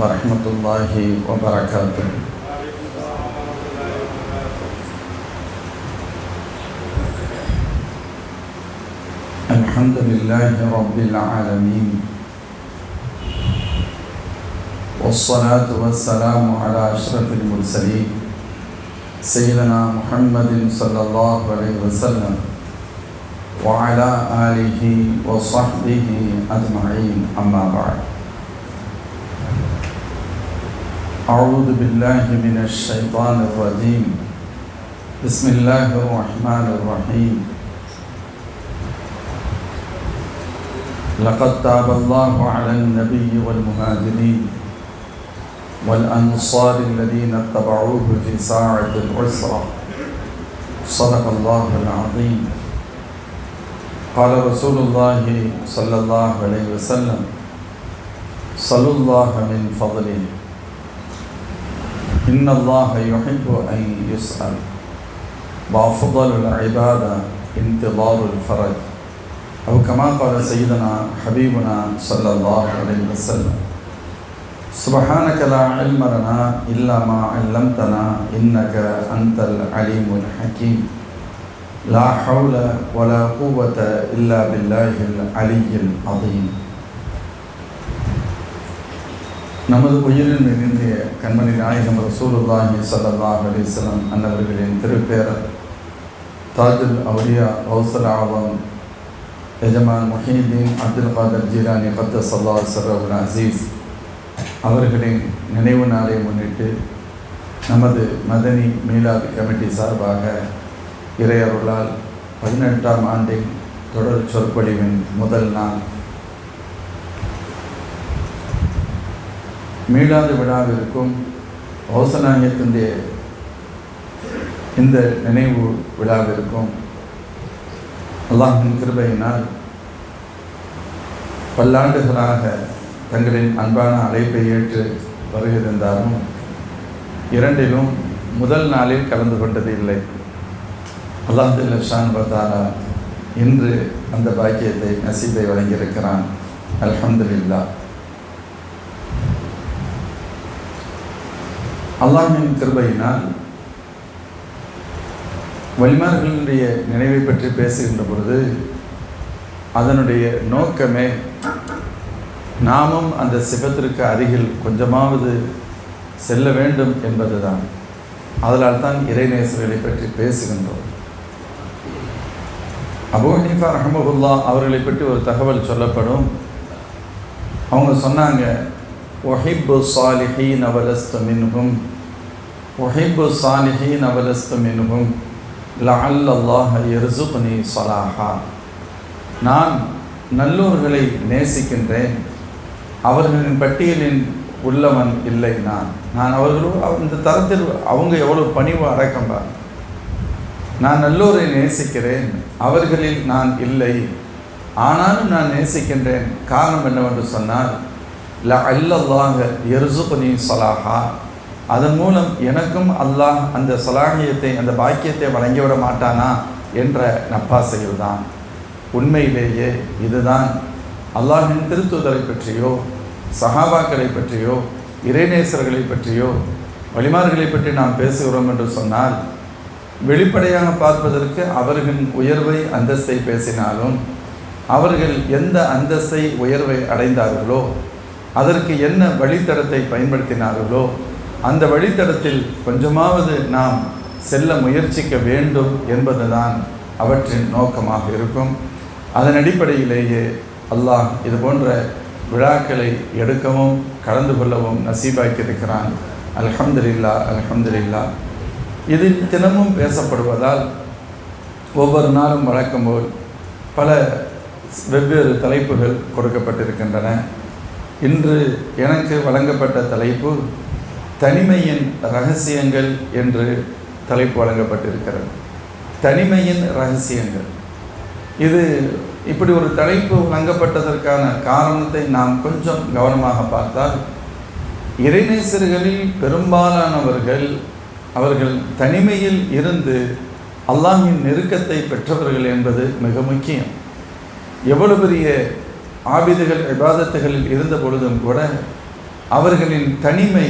ورحمة الله وبركاته. الحمد لله رب العالمين، والصلاة والسلام على أشرف المرسلين سيدنا محمد صلى الله عليه وسلم وعلى آله وصحبه أجمعين، أما بعد. أعوذ بالله من الشيطان الرجيم. بسم الله الرحمن الرحيم. لقد تاب الله على النبي والمهاجرين والأنصار الذين اتبعوه في ساعة العسرة. صدق الله العظيم. قال رسول الله صلى الله عليه وسلم: صلوا الله من فضله، إن الله يحب أن يسأل، وأفضل العبادة انتظار الفرج، أو كما قال سيدنا حبيبنا صلى الله عليه وسلم. سبحانك لا علم لنا إلا ما علمتنا إنك أنت العليم الحكيم. لا حول ولا قوة إلا بالله العلي العظيم. நமது உயிரில் நிறைந்திய கண்மணி நாயகம் ரசூலுல்லாஹி ஸல்லல்லாஹு அலைஹி வஸல்லம் அன்னவர்களின் திருப்பேரர் தாஜுல் அவுலியா கௌசுல் ஆலம் எஜமான் முஹீதீன் அப்துல் காதர் ஜீலானி கத்தஸல்லாஹு சிர்ரஹுல் அஸீஸ் அவர்களின் நினைவு நாளை முன்னிட்டு நமது மதனி மீலாத் கமிட்டி சார்பாக இறையருளால் 18ஆம் ஆண்டின் தொடர் சொற்பொழிவின் முதல் நாள் மீலாது விழாவிற்கும் கௌசநாயகத்தினுடைய இந்த நினைவு விழாவிற்கும் அல்லாஹ்வின் கிருபையினால் பல்லாண்டுகளாக தங்களின் அன்பான அழைப்பை ஏற்று வருகிறந்தாலும் இரண்டிலும் முதல் நாளில் கலந்து கொண்டது இல்லை. அல்லாஹ் ஜல்ல ஷானஹு வ தஆலா இன்று அந்த பாக்கியத்தை நசீபை வழங்கியிருக்கிறான். அல்ஹம்துலில்லாஹ். அல்லாஹ்வின் கிருபையினால் வலிமார்களுடைய நினைவை பற்றி பேசுகின்ற பொழுது அதனுடைய நோக்கமே நாமும் அந்த சிபத்திற்கு அருகில் கொஞ்சமாவது செல்ல வேண்டும் என்பதுதான். அதனால் தான் இறைநேசர்களை பற்றி பேசுகின்றோம். அபூ ஹனீஃபா ரஹ்மஹுல்லாஹ் அவர்களை பற்றி ஒரு தகவல் சொல்லப்படும். அவங்க சொன்னாங்க, உஹிப்பு ஸாலிஹீன வலஸ்து மின்ஹும், உஹிப்பு ஸாலிஹீன வலஸ்து மின்ஹும், லஅல்லல்லாஹ யர்ஸுக்னி ஸலாஹா. நான் நல்லோர்களை நேசிக்கின்றேன், அவர்களின் பட்டியலின் உள்ளவன் இல்லை. நான் அவர்களோடு இந்த தரத்தில் அவங்க எவ்வளோ பணிவு அடக்கம்பார். நான் நல்லோரை நேசிக்கிறேன், அவர்களில் நான் இல்லை, ஆனாலும் நான் நேசிக்கின்றேன். காரணம் என்னவென்று சொன்னால், லஅல்லல்லாஹ யர்ஸுக்னி ஸலாஹா, அதன் மூலம் எனக்கும் அல்லாஹ் அந்த ஸலாஹியத்தை, அந்த பாக்கியத்தை வழங்கிவிட மாட்டானா என்ற நப்பாசையில் தான். உண்மையிலேயே இதுதான் அல்லாஹ்வின் திருத்தூதரை பற்றியோ சஹாபாக்களை பற்றியோ இறைநேசர்களை பற்றியோ வலிமார்களை பற்றி நாம் பேசுகிறோம் என்று சொன்னால், வெளிப்படையாக பார்ப்பதற்கு அவர்களின் உயர்வை அந்தஸ்தை பேசினாலும் அவர்கள் எந்த அந்தஸ்தை உயர்வை அடைந்தார்களோ, அதற்கு என்ன வழித்தடத்தை பயன்படுத்தினார்களோ, அந்த வழித்தடத்தில் கொஞ்சமாவது நாம் செல்ல முயற்சிக்க வேண்டும் என்பதுதான் அவற்றின் நோக்கமாக இருக்கும். அதன் அடிப்படையிலேயே அல்லாஹ் இது போன்ற விழாக்களை எடுக்கவும் கலந்து கொள்ளவும் நசீபாக்கியிருக்கிறான். அல்ஹம்துலில்லாஹ், அல்ஹம்துலில்லாஹ். இது தினமும் பேசப்படுவதால் ஒவ்வொரு நாளும் வழக்கம் போல் பல வெவ்வேறு தலைப்புகள் கொடுக்கப்பட்டிருக்கின்றன. இன்று எனக்கு வழங்கப்பட்ட தலைப்பு தனிமையின் இரகசியங்கள் என்று தலைப்பு வழங்கப்பட்டிருக்கிறது. தனிமையின் இரகசியங்கள். இது இப்படி ஒரு தலைப்பு வழங்கப்பட்டதற்கான காரணத்தை நாம் கொஞ்சம் கவனமாக பார்த்தால், இறைநேசர்களில் பெரும்பாலானவர்கள் அவர்கள் தனிமையில் இருந்து அல்லாஹ்வின் நெருக்கத்தை பெற்றவர்கள் என்பது மிக முக்கியம். எவ்வளவு பெரிய ஆபிதுகள் இபாதத்துகளில் இருந்த பொழுதும் கூட அவர்களின் தனிமை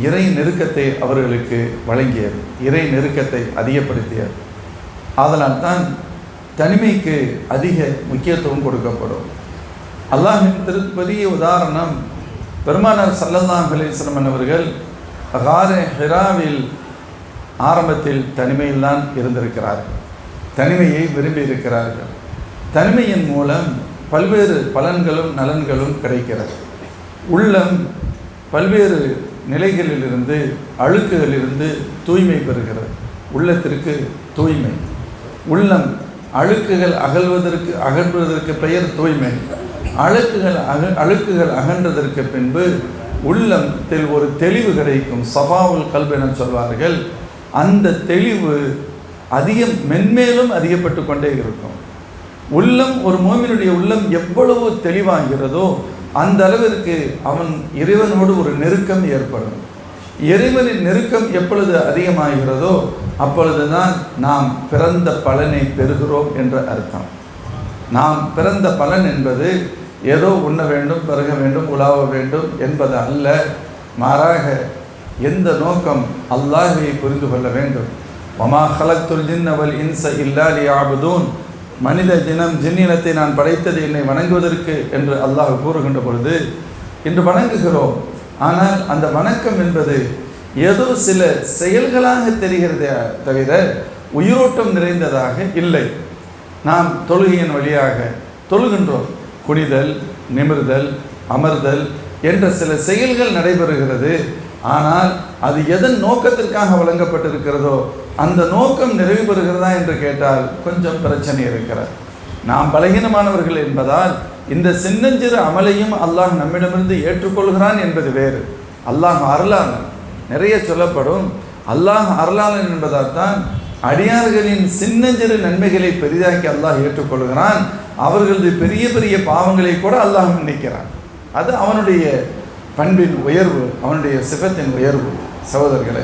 இறை நெருக்கத்தை அவர்களுக்கு வழங்கியது, இறை நெருக்கத்தை அதிகப்படுத்தியது. அதனால் தான் தனிமைக்கு அதிக முக்கியத்துவம் கொடுக்கப்படும். அல்லாஹின் திருப்பதிய உதாரணம், பெருமானார் ஸல்லல்லாஹு அலைஹி வஸல்லம் அவர்கள் காரே ஹிராவில் ஆரம்பத்தில் தனிமையில் தான் இருந்திருக்கிறார்கள், தனிமையை விரும்பி இருக்கிறார்கள். தனிமையின் மூலம் பல்வேறு பலன்களும் நலன்களும் கிடைக்கிறது. உள்ளம் பல்வேறு நிலைகளிலிருந்து அழுக்குகளிலிருந்து தூய்மை பெறுகிறது. உள்ளத்திற்கு தூய்மை, உள்ளம் அழுக்குகள் அகழ்வதற்கு பெயர் தூய்மை. அழுக்குகள் அகன்றதற்கு பின்பு உள்ளத்தில் ஒரு தெளிவு கிடைக்கும். சஃபாவுல் கல்ப் என சொல்வார்கள். அந்த தெளிவு மென்மேலும் அதிகப்பட்டு கொண்டே இருக்கும். உள்ளம், ஒரு மோமினுடைய உள்ளம் எவ்வளவு தெளிவாகிறதோ அந்த அளவிற்கு அவன் இறைவனோடு ஒரு நெருக்கம் ஏற்படும். இறைவனின் நெருக்கம் எப்பொழுது அதிகமாகிறதோ அப்பொழுதுதான் நாம் பிறந்த பலனை பெறுகிறோம் என்ற அர்த்தம். நாம் பிறந்த பலன் என்பது ஏதோ உண்ண வேண்டும், பருக வேண்டும், உலாவ வேண்டும் என்பது அல்ல. மாறாக எந்த நோக்கம், அல்லாஹ்வை புரிந்து கொள்ள வேண்டும். வமா ஹலக்துல் ஜின்ன வல் இன்ஸ இல்லா லியஅபுதூன், மனித ஜின்னினத்தை நான் படைத்தது என்னை வணங்குவதற்கு என்று அல்லாஹ் கூறுகின்ற பொழுது இன்று வணங்குகிறோம். ஆனால் அந்த வணக்கம் என்பது ஏதோ சில செயல்களாக தெரிகிறதே தவிர உயிரோட்டம் நிறைந்ததாக இல்லை. நாம் தொழுகையின் வழியாக தொழுகின்றோம். குனிதல், நிமிர்தல், அமர்தல் என்ற சில செயல்கள் நடைபெறுகிறது. ஆனால் அது எதன் நோக்கத்திற்காக வழங்கப்பட்டிருக்கிறதோ அந்த நோக்கம் நிறைவு பெறுகிறதா என்று கேட்டால் கொஞ்சம் பிரச்சனை இருக்கிறது. நாம் பலகீனமானவர்கள் என்பதால் இந்த சின்னஞ்சிறு அமலையும் அல்லாஹ் நம்மிடமிருந்து ஏற்றுக்கொள்கிறான் என்பது வேறு. அல்லாஹ் அருளாளன், நிறைய சொல்லப்படும். அல்லாஹ் அருளாளன் என்பதால் தான் அடியார்களின் சின்னஞ்சிறு நன்மைகளை பெரிதாக்கி அல்லாஹ் ஏற்றுக்கொள்கிறான். அவர்களது பெரிய பெரிய பாவங்களை கூட அல்லாஹ் மன்னிக்கிறான். அது அவனுடைய பண்பின் உயர்வு, அவனுடைய சிஃபத்தின் உயர்வு. சகோதரர்களே,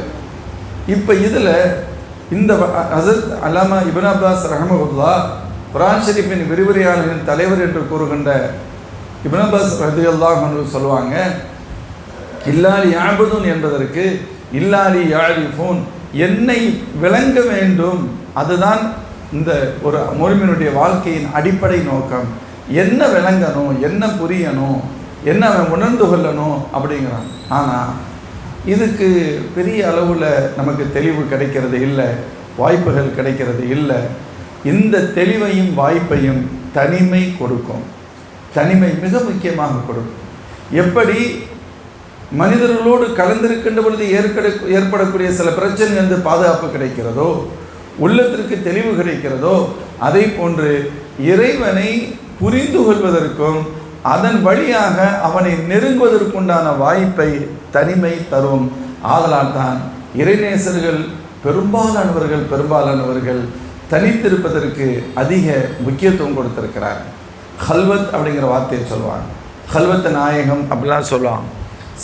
இப்போ இதில் இந்த ஹஸரத் அல்லாமா இப்னு அப்பாஸ் ரஹ்மஹுல்லாஹ் குர்ஆன் ஷரீஃபின் விரிவுரையாளர்களின் தலைவர் என்று கூறுகின்ற இப்னு அப்பாஸ் ரலியல்லாஹு அன்ஹு சொல்லுவாங்க, இல்லாலி யாபுதுன் என்பதற்கு இல்லாலி யாரிஃபூன், என்னை விளங்க வேண்டும். அதுதான் இந்த ஒரு முஃமினுடைய வாழ்க்கையின் அடிப்படை நோக்கம். என்ன விளங்கணும், என்ன புரியணும், என்ன அவன் உணர்ந்து கொள்ளணும் அப்படிங்கிறான். ஆனால் இதுக்கு பெரிய அளவில் நமக்கு தெளிவு கிடைக்கிறது இல்லை, வாய்ப்புகள் கிடைக்கிறது இல்லை. இந்த தெளிவையும் வாய்ப்பையும் தனிமை கொடுக்கும். தனிமை மிக முக்கியமாக கொடுக்கும். எப்படி மனிதர்களோடு கலந்திருக்கின்ற பொழுது ஏற்படக்கூடிய சில பிரச்சனைகள் பாதுகாப்பு கிடைக்கிறதோ, உள்ளத்திற்கு தெளிவு கிடைக்கிறதோ, அதை போன்று இறைவனை புரிந்து கொள்வதற்கும் அதன் வழியாக அவனை நெருங்குவதற்குண்டான வாய்ப்பை தனிமை தரும். ஆதலால் தான் இறைநேசர்கள் பெரும்பாலானவர்கள் தனித்திருப்பதற்கு அதிக முக்கியத்துவம் கொடுத்திருக்கிறார். ஹல்வத் அப்படிங்கிற வார்த்தையை சொல்லுவாங்க. ஹல்வத் நாயகம் அப்படிலாம் சொல்லுவாங்க.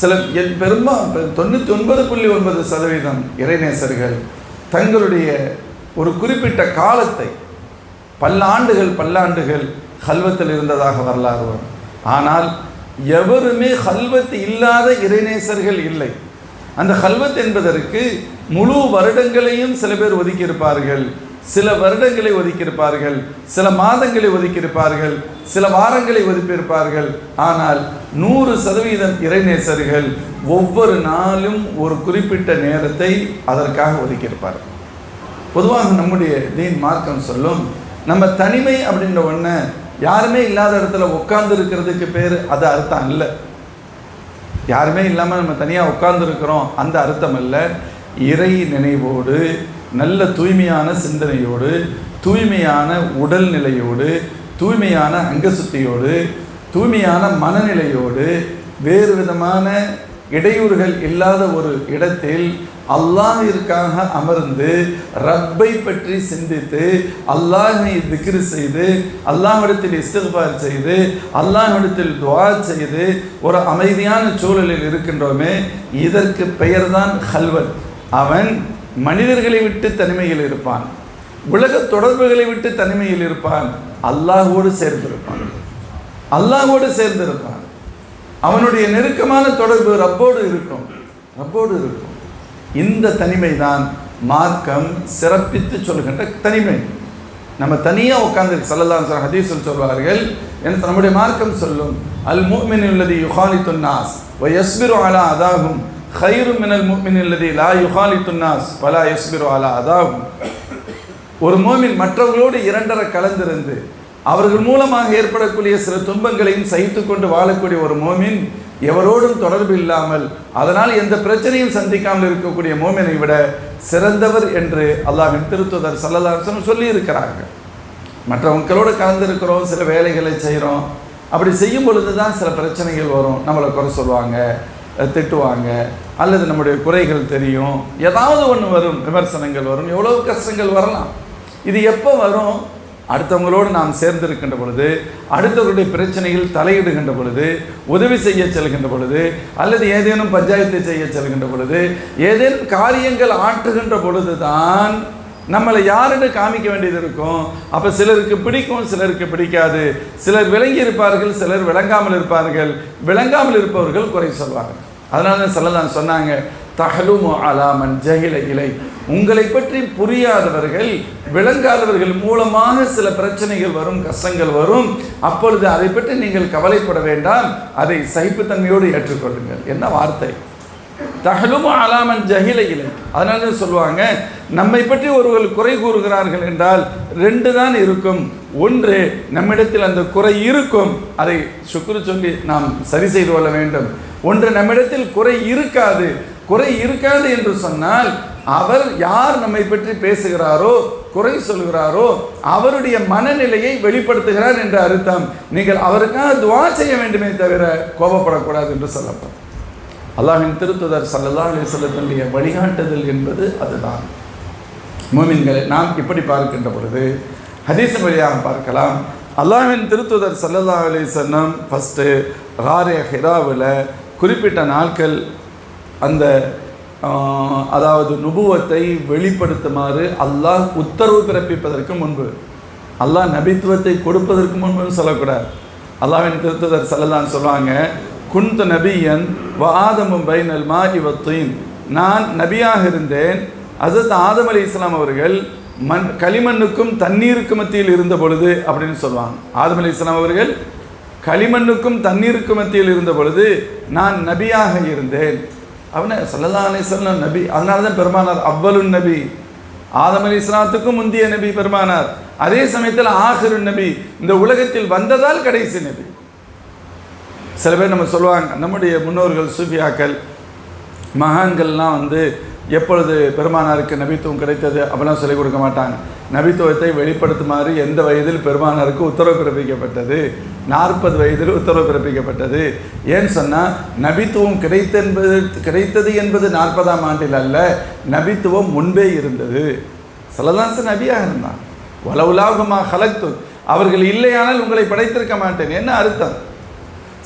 சில 99.9% இறைநேசர்கள் தங்களுடைய ஒரு குறிப்பிட்ட காலத்தை பல்லாண்டுகள் ஹல்வத்தில் இருந்ததாக வரலாறு வரும். ஆனால் எவருமே ஹல்வத் இல்லாத இறைநேசர்கள் இல்லை. அந்த ஹல்வத் என்பதற்கு முழு வருடங்களையும் சில பேர் ஒதுக்கியிருப்பார்கள், சில வருடங்களை ஒதுக்கியிருப்பார்கள், சில மாதங்களை ஒதுக்கியிருப்பார்கள், சில வாரங்களை ஒதுக்கியிருப்பார்கள். ஆனால் 100% இறைநேசர்கள் ஒவ்வொரு நாளும் ஒரு குறிப்பிட்ட நேரத்தை அதற்காக ஒதுக்கியிருப்பார்கள். பொதுவாக நம்முடைய தீன் மார்க்கம் சொல்லும், நம்ம தனிமை அப்படின்ற ஒன்று யாருமே இல்லாத இடத்துல உட்கார்ந்து இருக்கிறதுக்கு பேர் அது அர்த்தம் இல்லை. யாருமே இல்லாமல் நம்ம தனியாக உட்கார்ந்துருக்கிறோம் அந்த அர்த்தம் அல்ல. இறை நினைவோடு, நல்ல தூய்மையான சிந்தனையோடு, தூய்மையான உடல் நிலையோடு, தூய்மையான அங்கசுத்தியோடு, தூய்மையான மனநிலையோடு, வேறு விதமான இடையூறுகள் இல்லாத ஒரு இடத்தில் அல்லாஹ்விற்காக அமர்ந்து ரப்பை பற்றி சிந்தித்து அல்லாஹ்வை திக்ர் செய்து அல்லாஹ்விடத்தில் இஸ்திக்ஃபார் செய்து அல்லாஹ்விடத்தில் துஆ செய்து ஒரு அமைதியான சூழலில் இருக்கின்றோமே, இதற்கு பெயர்தான் ஹல்வத். அவன் மனிதர்களை விட்டு தனிமையில் இருப்பான், உலக தொடர்புகளை விட்டு தனிமையில் இருப்பான், அல்லாஹ்வோடு சேர்ந்திருப்பான். அவனுடைய நெருக்கமான தொடர்பு ரப்போடு இருக்கும். இந்த தனிமை தான் மார்க்கம் சிறப்பித்து சொல்கின்ற தனிமை. நம்ம தனியாக உட்கார்ந்து ஸல்லல்லாஹு அலைஹி வஸல்லம் ஹதீஸில் சொல்வார்கள், என்று நம்முடைய மார்க்கம் சொல்லும், அல் முஃமினு அல்லதி யுகாலித்துன் நாஸ் வ யஸ்பிரு அலா அதாஹும் கைரும் மினல் முஃமினி அல்லதி லா யுகாலித்துன் நாஸ் வலா யஸ்பிரு அலா அதாஹும். ஒரு மோமின் மற்றவர்களோடு இரண்டரை கலந்திருந்து அவர்கள் மூலமாக ஏற்படக்கூடிய சில துன்பங்களையும் சகித்து கொண்டு வாழக்கூடிய ஒரு மோமின் எவரோடும் தொடர்பு இல்லாமல் அதனால் எந்த பிரச்சனையும் சந்திக்காமல் இருக்கக்கூடிய மோமினை விட சிறந்தவர் என்று அல்லாஹ்வின் திருத்தூதர் ஸல்லல்லாஹு அலைஹி வஸல்லம் சொல்லி இருக்கிறார்கள். மற்றவங்களோடு கலந்திருக்கிறோம், சில வேலைகளை செய்கிறோம், அப்படி செய்யும் பொழுது தான் சில பிரச்சனைகள் வரும். நம்மளை குறை சொல்லுவாங்க, திட்டுவாங்க, அல்லது நம்முடைய குறைகள் தெரியும், ஏதாவது ஒன்று வரும், விமர்சனங்கள் வரும், எவ்வளவு கஷ்டங்கள் வரலாம். இது எப்போ வரும்? அடுத்தவங்களோடு நாம் சேர்ந்திருக்கின்ற பொழுது, அடுத்தவர்களுடைய பிரச்சனைகள் தலையிடுகின்ற பொழுது, உதவி செய்ய செல்கின்ற பொழுது, அல்லது ஏதேனும் பஞ்சாயத்து செய்ய செல்கின்ற பொழுது, ஏதேனும் காரியங்கள் ஆற்றுகின்ற பொழுது தான் நம்மளை யாருன்னு காமிக்க வேண்டியது இருக்கும். அப்போ சிலருக்கு பிடிக்கும், சிலருக்கு பிடிக்காது, சிலர் விளங்கி இருப்பார்கள், சிலர் விளங்காமல் இருப்பார்கள். விளங்காமல் இருப்பவர்கள் குறை சொல்வார்கள். அதனால தான் ஸல்லல்லாஹு சொன்னாங்க, தஹலுமு அலா மன் ஜஹில இலை, உங்களை பற்றி புரியாதவர்கள், விளங்காதவர்கள் மூலமாக சில பிரச்சனைகள் வரும், கஷ்டங்கள் வரும். அப்பொழுது அதை பற்றி நீங்கள் கவலைப்பட வேண்டாம், அதை சகிப்புத்தன்மையோடு ஏற்றுக்கொள்ளுங்கள். என்ன வார்த்தை! தஹலுமு அலா மன் ஜஹில இலை. அதனால சொல்லுவாங்க, நம்மை பற்றி ஒருவர்கள் குறை கூறுகிறார்கள் என்றால் ரெண்டு தான் இருக்கும். ஒன்று, நம்மிடத்தில் அந்த குறை இருக்கும், அதை சுக்ரு சொல்லி நாம் சரி செய்து கொள்ள வேண்டும். ஒன்று, நம்மிடத்தில் குறை இருக்காது. குறை இருக்காது என்று சொன்னால் அவர் யார் நம்மை பற்றி பேசுகிறாரோ, குறை சொல்கிறாரோ, அவருடைய மனநிலையை வெளிப்படுத்துகிறார் என்ற அர்த்தம். நீங்கள் அவருக்காக துஆ செய்ய வேண்டுமே தவிர கோபப்படக்கூடாது என்று சொல்லப்படும். அல்லாஹ்வின் திருத்தூதர் ஸல்லல்லாஹு அலைஹி வஸல்லத்துடைய வழிகாட்டுதல் என்பது அதுதான். மூமின்களை நாம் இப்படி பார்க்கின்ற பொழுது ஹதீஸ் வழியாக பார்க்கலாம். அல்லாஹ்வின் திருத்தூதர் ஸல்லல்லாஹு அலைஹி வஸல்லம் ஃபஸ்ட்டு காரே ஹிராவில் குறிப்பிட்ட நாட்கள் அந்த அதாவது நுபுவத்தை வெளிப்படுத்துமாறு அல்லாஹ் உத்தரவு பிறப்பிப்பதற்கு முன்பு, அல்லாஹ் நபித்துவத்தை கொடுப்பதற்கு முன்புன்னு சொல்லக்கூடாது. அல்லாஹ்வின் திருத்தூதர் ஸல்லல்லாஹு சொல்லுவாங்க, குன்து நபியன் வ ஆதமும் பைனல் மாஇ வத்தீன், நான் நபியாக இருந்தேன், ஹஸரத் ஆதம் அலைஹிஸ்ஸலாம் அவர்கள் களிமண்ணுக்கும் தண்ணீருக்கு மத்தியில் இருந்த பொழுது அப்படின்னு சொல்லுவாங்க. ஆதம் அலைஹிஸ்ஸலாம் அவர்கள் களிமண்ணுக்கும் தண்ணீருக்கு மத்தியில் இருந்த பொழுது நான் நபியாக இருந்தேன். அவனை ஸல்லல்லாஹு அலைஹி வஸல்லம் நபி. அதனால தான் பெருமானார் அவ்வலுன் நபி, ஆதம் அலைஹிஸ்ஸலாத்துக்கும் முந்திய நபி பெருமானார். அதே சமயத்தில் ஆகிருன் நபி, இந்த உலகத்தில் வந்ததால் கடைசி நபி. சில பேர் நம்ம சொல்லுவாங்க, நம்முடைய முன்னோர்கள் சூஃபியாக்கள் மகான்கள்லாம் எப்பொழுது பெருமானாருக்கு நபித்துவம் கிடைத்தது அப்படிலாம் சொல்லிக் கொடுக்க மாட்டாங்க. நபித்துவத்தை வெளிப்படுத்துமாறு எந்த வயதில் பெருமானாருக்கு உத்தரவு பிறப்பிக்கப்பட்டது? 40 வயதில் உத்தரவு பிறப்பிக்கப்பட்டது. ஏன்னு சொன்னால் நபித்துவம் கிடைத்தது என்பது 40ஆம் ஆண்டில் அல்ல, நபித்துவம் முன்பே இருந்தது. ஸல்லல்லாஹு நபியாக இருந்தான். வலவுலாகுமா ஹலக்து, அவர்கள் இல்லையானால் உங்களை படைத்திருக்க மாட்டேன். என்ன அர்த்தம்?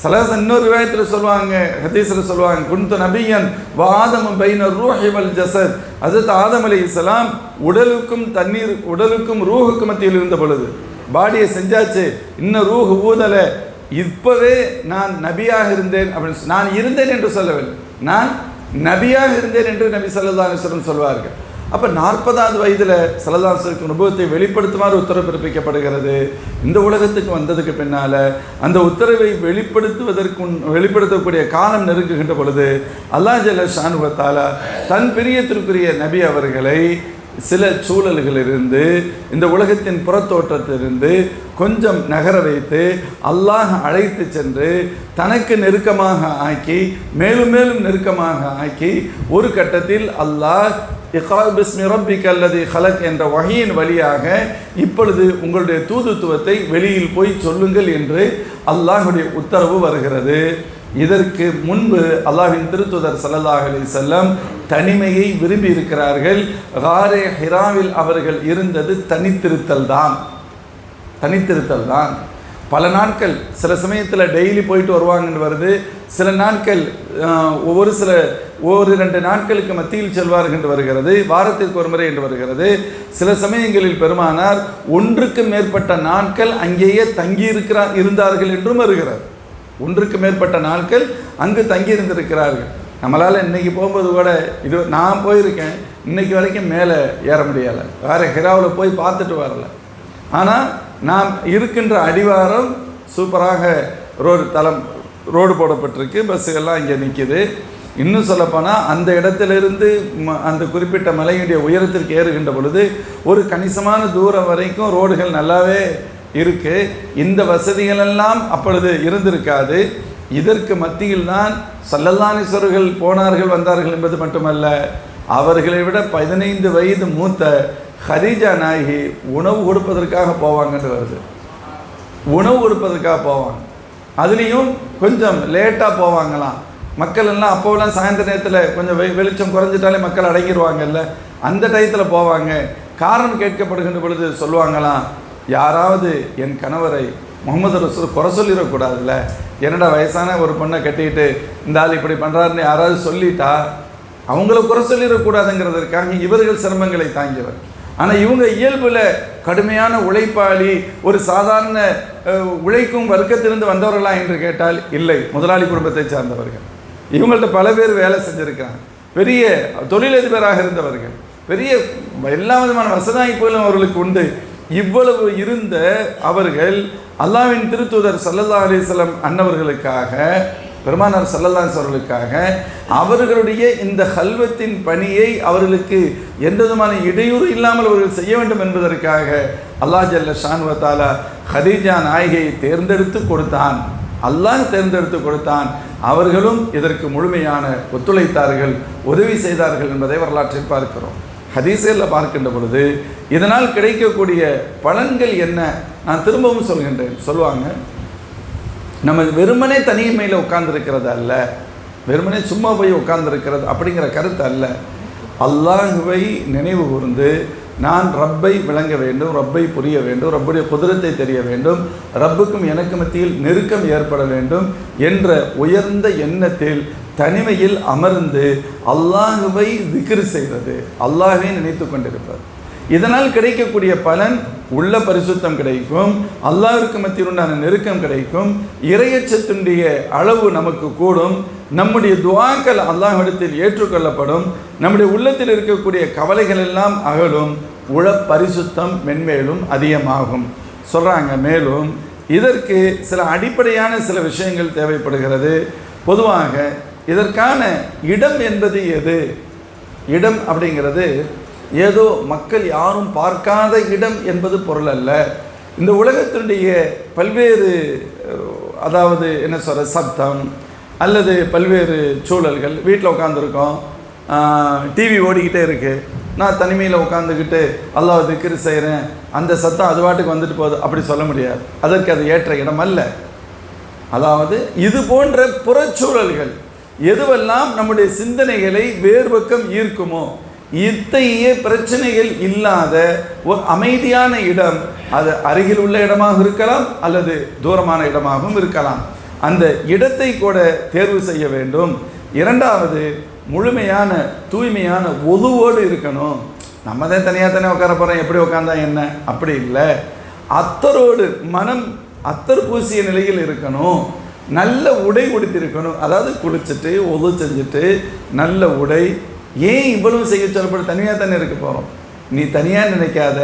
ஸல்லல்லாஹு இன்னொரு ரிவாயத்தில் சொல்லுவாங்க, ஹதீஸில் சொல்லுவாங்க, குன்து நபியன் வ ஆதமு பைன ரூஹி வல் ஜஸத், ஹஸரத் ஆதம் அலைஹிஸ்ஸலாம் உடலுக்கும் ரூஹுக்கும் மத்தியில் இருந்த பொழுது, பாடியை செஞ்சாச்சு, இன்னும் ரூஹு ஊதலை, இப்போவே நான் நபியாக இருந்தேன் அப்படின்னு, நான் இருந்தேன் என்று சொல்லவில்லை, நான் நபியாக இருந்தேன் என்று நபி ஸல்லல்லாஹு அலைஹி வஸல்லம் சொல்வார்கள். அப்போ 40ஆவது வயதில் ஸல்லல்லாஹு அலைஹி வஸல்லம் நுபுவத்தை வெளிப்படுத்துமாறு உத்தரவு பிறப்பிக்கப்படுகிறது. இந்த உலகத்துக்கு வந்ததுக்கு பின்னால் அந்த உத்தரவை வெளிப்படுத்தக்கூடிய காலம் நெருங்குகின்ற பொழுது அல்லாஹ் ஜல்ல ஷானுஹு வ தஆலா தன் பிரியத்திற்குரிய நபி அவர்களை சில சூழல்களிலிருந்து, இந்த உலகத்தின் புறத்தோற்றத்திலிருந்து கொஞ்சம் நகர வைத்து அல்லாஹ் அழைத்து சென்று தனக்கு நெருக்கமாக ஆக்கி, மேலும் மேலும் நெருக்கமாக ஆக்கி, ஒரு கட்டத்தில் அல்லாஹ் இக்ரா பிஸ்மி ரப்பிக அல்லதி ஹலக் என்ற வஹீயின் வழியாக இப்பொழுது உங்களுடைய தூதுத்துவத்தை வெளியில் போய் சொல்லுங்கள் என்று அல்லாஹுடைய உத்தரவு வருகிறது. இதற்கு முன்பு அல்லாஹ்வின் திருத்தூதர் ஸல்லல்லாஹு அலைஹி வஸல்லம் தனிமையை விரும்பி இருக்கிறார்கள். காரே ஹிராவில் அவர்கள் இருந்தது தனித்திருத்தல் தான். பல நாட்கள், சில சமயத்தில் டெய்லி போயிட்டு வருவாங்கன்னு வருது, சில நாட்கள் ஒரு 2 நாட்களுக்கு மத்தியில் செல்வார்கள் என்று வருகிறது, வாரத்திற்கு ஒரு முறை என்று வருகிறது. சில சமயங்களில் பெருமானார் 1க்கு மேற்பட்ட நாட்கள் அங்கேயே இருந்தார்கள் என்றும் வருகிறது. ஒன்றுக்கு மேற்பட்ட நாட்கள் அங்கு தங்கியிருந்திருக்கிறார்கள். நம்மளால் இன்றைக்கி போகும்போது கூட இது நான் போயிருக்கேன், இன்றைக்கி வரைக்கும் மேலே ஏற முடியலை, வேறு ஹிராவில் போய் பார்த்துட்டு வரல. ஆனால் நாம் இருக்கின்ற அடிவாரம் சூப்பராக ரோடு போடப்பட்டிருக்கு, பஸ்ஸுகள்லாம் இங்கே நிற்கிது. இன்னும் சொல்லப்போனால் அந்த இடத்திலிருந்து அந்த குறிப்பிட்ட மலையுடைய உயரத்திற்கு ஏறுகின்ற பொழுது ஒரு கணிசமான தூரம் வரைக்கும் ரோடுகள் நல்லாவே இருக்குது. இந்த வசதிகளெல்லாம் அப்பொழுது இருந்திருக்காது. இதற்கு மத்தியில் தான் ஸல்லல்லாஹு அலைஹி வஸல்லம் போனார்கள் வந்தார்கள் என்பது மட்டுமல்ல, அவர்களை விட 15 வயது மூத்த ஹதீஜா நாயகி உணவு கொடுப்பதற்காக போவாங்கன்னு வருது. உணவு கொடுப்பதற்காக போவாங்க. அதுலேயும் கொஞ்சம் லேட்டாக போவாங்களாம். மக்கள் எல்லாம் அப்போலாம் சாயந்தர நேரத்தில் கொஞ்சம் வெளிச்சம் குறைஞ்சிட்டாலே மக்கள் அடங்கிடுவாங்கல்ல, அந்த டயத்தில் போவாங்க. காரணம் கேட்கப்படுகின்ற பொழுது சொல்லுவாங்களாம், யாராவது என் கணவரை முகமது ரசூல் குறை சொல்லிடக்கூடாதுல்ல, என்னடா வயசான ஒரு பொண்ணை கட்டிக்கிட்டு இந்த ஆள் இப்படி பண்ணுறாருன்னு யாராவது சொல்லிட்டா அவங்கள குறை சொல்லிடக்கூடாதுங்கிறதுக்காக இவர்கள் சிரமங்களை தாங்கியவர். ஆனால் இவங்க இயல்பில் கடுமையான உழைப்பாளி, ஒரு சாதாரண உழைக்கும் வர்க்கத்திலிருந்து வந்தவர்களா என்று கேட்டால் இல்லை, முதலாளி குடும்பத்தை சார்ந்தவர்கள். இவங்கள்ட்ட பல பேர் வேலை செஞ்சுருக்கிறாங்க, பெரிய தொழிலதிபராக இருந்தவர்கள், பெரிய எல்லா விதமான வசதாய்ப்புகளும் அவர்களுக்கு உண்டு. இவ்வளவு இருந்த அவர்கள் அல்லாஹ்வின் திருத்தூதர் ஸல்லல்லாஹு அலைஹி வஸல்லம் அன்னவர்களுக்காக, பெருமானார் ஸல்லல்லாஹு அலைஹி வஸல்லுக்காக அவர்களுடைய இந்த ஹல்வத்தின் பணியை அவர்களுக்கு எந்த விதமான இடையூறு இல்லாமல் அவர்கள் செய்ய வேண்டும் என்பதற்காக அல்லாஹ் ஜல்ல ஷானு வ தஆலா ஹதீஜா நாயகியை தேர்ந்தெடுத்து கொடுத்தான். அல்லாஹ் தேர்ந்தெடுத்து கொடுத்தான். அவர்களும் இதற்கு முழுமையான ஒத்துழைத்தார்கள், உதவி செய்தார்கள் என்பதை வரலாற்றில் பார்க்கிறோம். ஹதீஸில் பார்க்கின்ற பொழுது இதனால் கிடைக்கக்கூடிய பலன்கள் என்ன, நான் திரும்பவும் சொல்கின்றேன். சொல்லுவாங்க, நம்ம வெறுமனே தனிமையில் உட்கார்ந்துருக்கிறது அல்ல, வெறுமனே சும்மா போய் உட்கார்ந்துருக்கிறது அப்படிங்கிற கருத்து அல்ல. அல்லாஹுவை நினைவு கூர்ந்து நான் ரப்பை விளங்க வேண்டும், ரப்பை புரிய வேண்டும், ரப்புடைய குதிரத்தை தெரிய வேண்டும், ரப்புக்கும் எனக்கு மத்தியில் நெருக்கம் ஏற்பட வேண்டும் என்ற உயர்ந்த எண்ணத்தில் தனிமையில் அமர்ந்து அல்லாஹுவை திக்ர் செய்வது, அல்லாஹ்வை நினைத்து கொண்டிருப்பது. இதனால் கிடைக்கக்கூடிய பலன் உள்ள பரிசுத்தம் கிடைக்கும், அல்லாஹ்விற்கு மத்தியில் உண்டான நெருக்கம் கிடைக்கும், இறையச்சத்தினுடைய அளவு நமக்கு கூடும், நம்முடைய துஆக்கள் அல்லாஹ்விடத்தில் ஏற்றுக்கொள்ளப்படும், நம்முடைய உள்ளத்தில் இருக்கக்கூடிய கவலைகள் எல்லாம் அகலும், உள பரிசுத்தம் மென்மேலும் அதிகமாகும் சொல்கிறாங்க. மேலும் இதற்கு சில அடிப்படையான சில விஷயங்கள் தேவைப்படுகிறது. பொதுவாக இதற்கான இடம் என்பது எது? இடம் அப்படிங்கிறது ஏதோ மக்கள் யாரும் பார்க்காத இடம் என்பது பொருள் அல்ல. இந்த உலகத்தினுடைய பல்வேறு, அதாவது என்ன சொல்கிற, சத்தம் அல்லது பல்வேறு சூழல்கள், வீட்டில் உட்காந்துருக்கோம், டிவி ஓடிக்கிட்டே இருக்குது, நான் தனிமையில் உட்காந்துக்கிட்டு அல்லாஹ் திக்ர் செய்கிறேன், அந்த சத்தம் அது பாட்டுக்கு வந்துட்டு போகுது, அப்படி சொல்ல முடியாது. அதற்கு அது ஏற்ற இடம் அல்ல. அதாவது இது போன்ற புறச்சூழல்கள் எதுவெல்லாம் நம்முடைய சிந்தனைகளை வேறு பக்கம் ஈர்க்குமோ, இத்தகைய பிரச்சனைகள் இல்லாத ஒரு அமைதியான இடம், அது அருகில் உள்ள இடமாக இருக்கலாம் அல்லது தூரமான இடமாகவும் இருக்கலாம். அந்த இடத்தை கூட தேர்வு செய்ய வேண்டும். இரண்டாவது, முழுமையான தூய்மையான ஒதுவோடு இருக்கணும். நம்ம தான் தனியாக உட்கார போகிறோம், எப்படி உட்காந்தா என்ன, அப்படி இல்லை. அத்தரோடு, மனம் அத்தர் பூசிய நிலையில் இருக்கணும். நல்ல உடை உடுத்திருக்கணும். அதாவது குளிச்சுட்டு ஒது செஞ்சுட்டு நல்ல உடை. ஏன் இவ்வளவு செய்ய சொல்லப்பட்டு தனியாக தானே இருக்க போகிறோம்? நீ தனியாக நினைக்காத,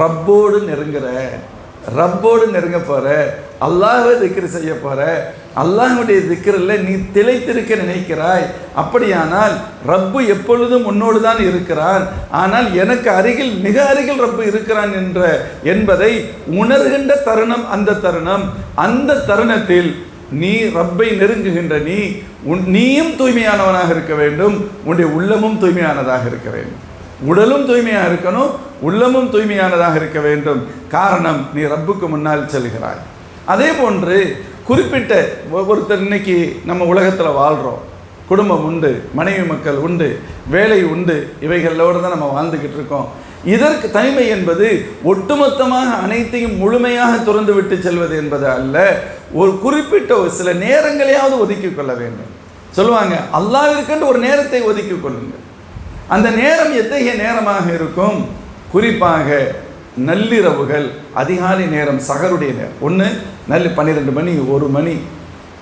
ரப்போடு நெருங்குற, ரப்போடு நெருங்க போகிற, அல்லாஹ்வை திக்ர் செய்ய போகிற, அல்லாஹ்வுடைய திக்ரில் நீ திளைத்திருக்க நினைக்கிறாய். அப்படியானால் ரப்பு எப்பொழுதும் உன்னோடு தான் இருக்கிறான், ஆனால் எனக்கு அருகில், மிக அருகில் ரப்பு இருக்கிறான் என்பதை உணர்கின்ற தருணம் அந்த தருணம். அந்த தருணத்தில் நீ ரப்பை நெருங்குகின்ற நீயும் தூய்மையானவனாக இருக்க வேண்டும், உன்னுடைய உள்ளமும் தூய்மையானதாக இருக்க வேண்டும். உடலும் தூய்மையாக இருக்கணும், உள்ளமும் தூய்மையானதாக இருக்க வேண்டும். காரணம், நீ ரப்புக்கு முன்னால் செல்கிறாய். அதே போன்று குறிப்பிட்ட ஒருத்தர், இன்னைக்கு நம்ம உலகத்தில் வாழ்கிறோம், குடும்பம் உண்டு, மனைவி மக்கள் உண்டு, வேலை உண்டு, இவைகளோடு தான் நம்ம வாழ்ந்துக்கிட்டு இருக்கோம். இதற்கு தனிமை என்பது ஒட்டுமொத்தமாக அனைத்தையும் முழுமையாக துறந்து விட்டு செல்வது என்பது அல்ல. ஒரு குறிப்பிட்ட ஒரு சில நேரங்களையாவது ஒதுக்கி கொள்ள வேண்டும். சொல்லுவாங்க, அல்லாஹ்விற்கென்று ஒரு நேரத்தை ஒதுக்கி கொள்ளுங்கள். அந்த நேரம் எத்தகைய நேரமாக இருக்கும்? குறிப்பாக நள்ளிரவுகள், அதிகாலை நேரம், சகருடைய நேரம். ஒன்று 12 மணி, 1 மணி,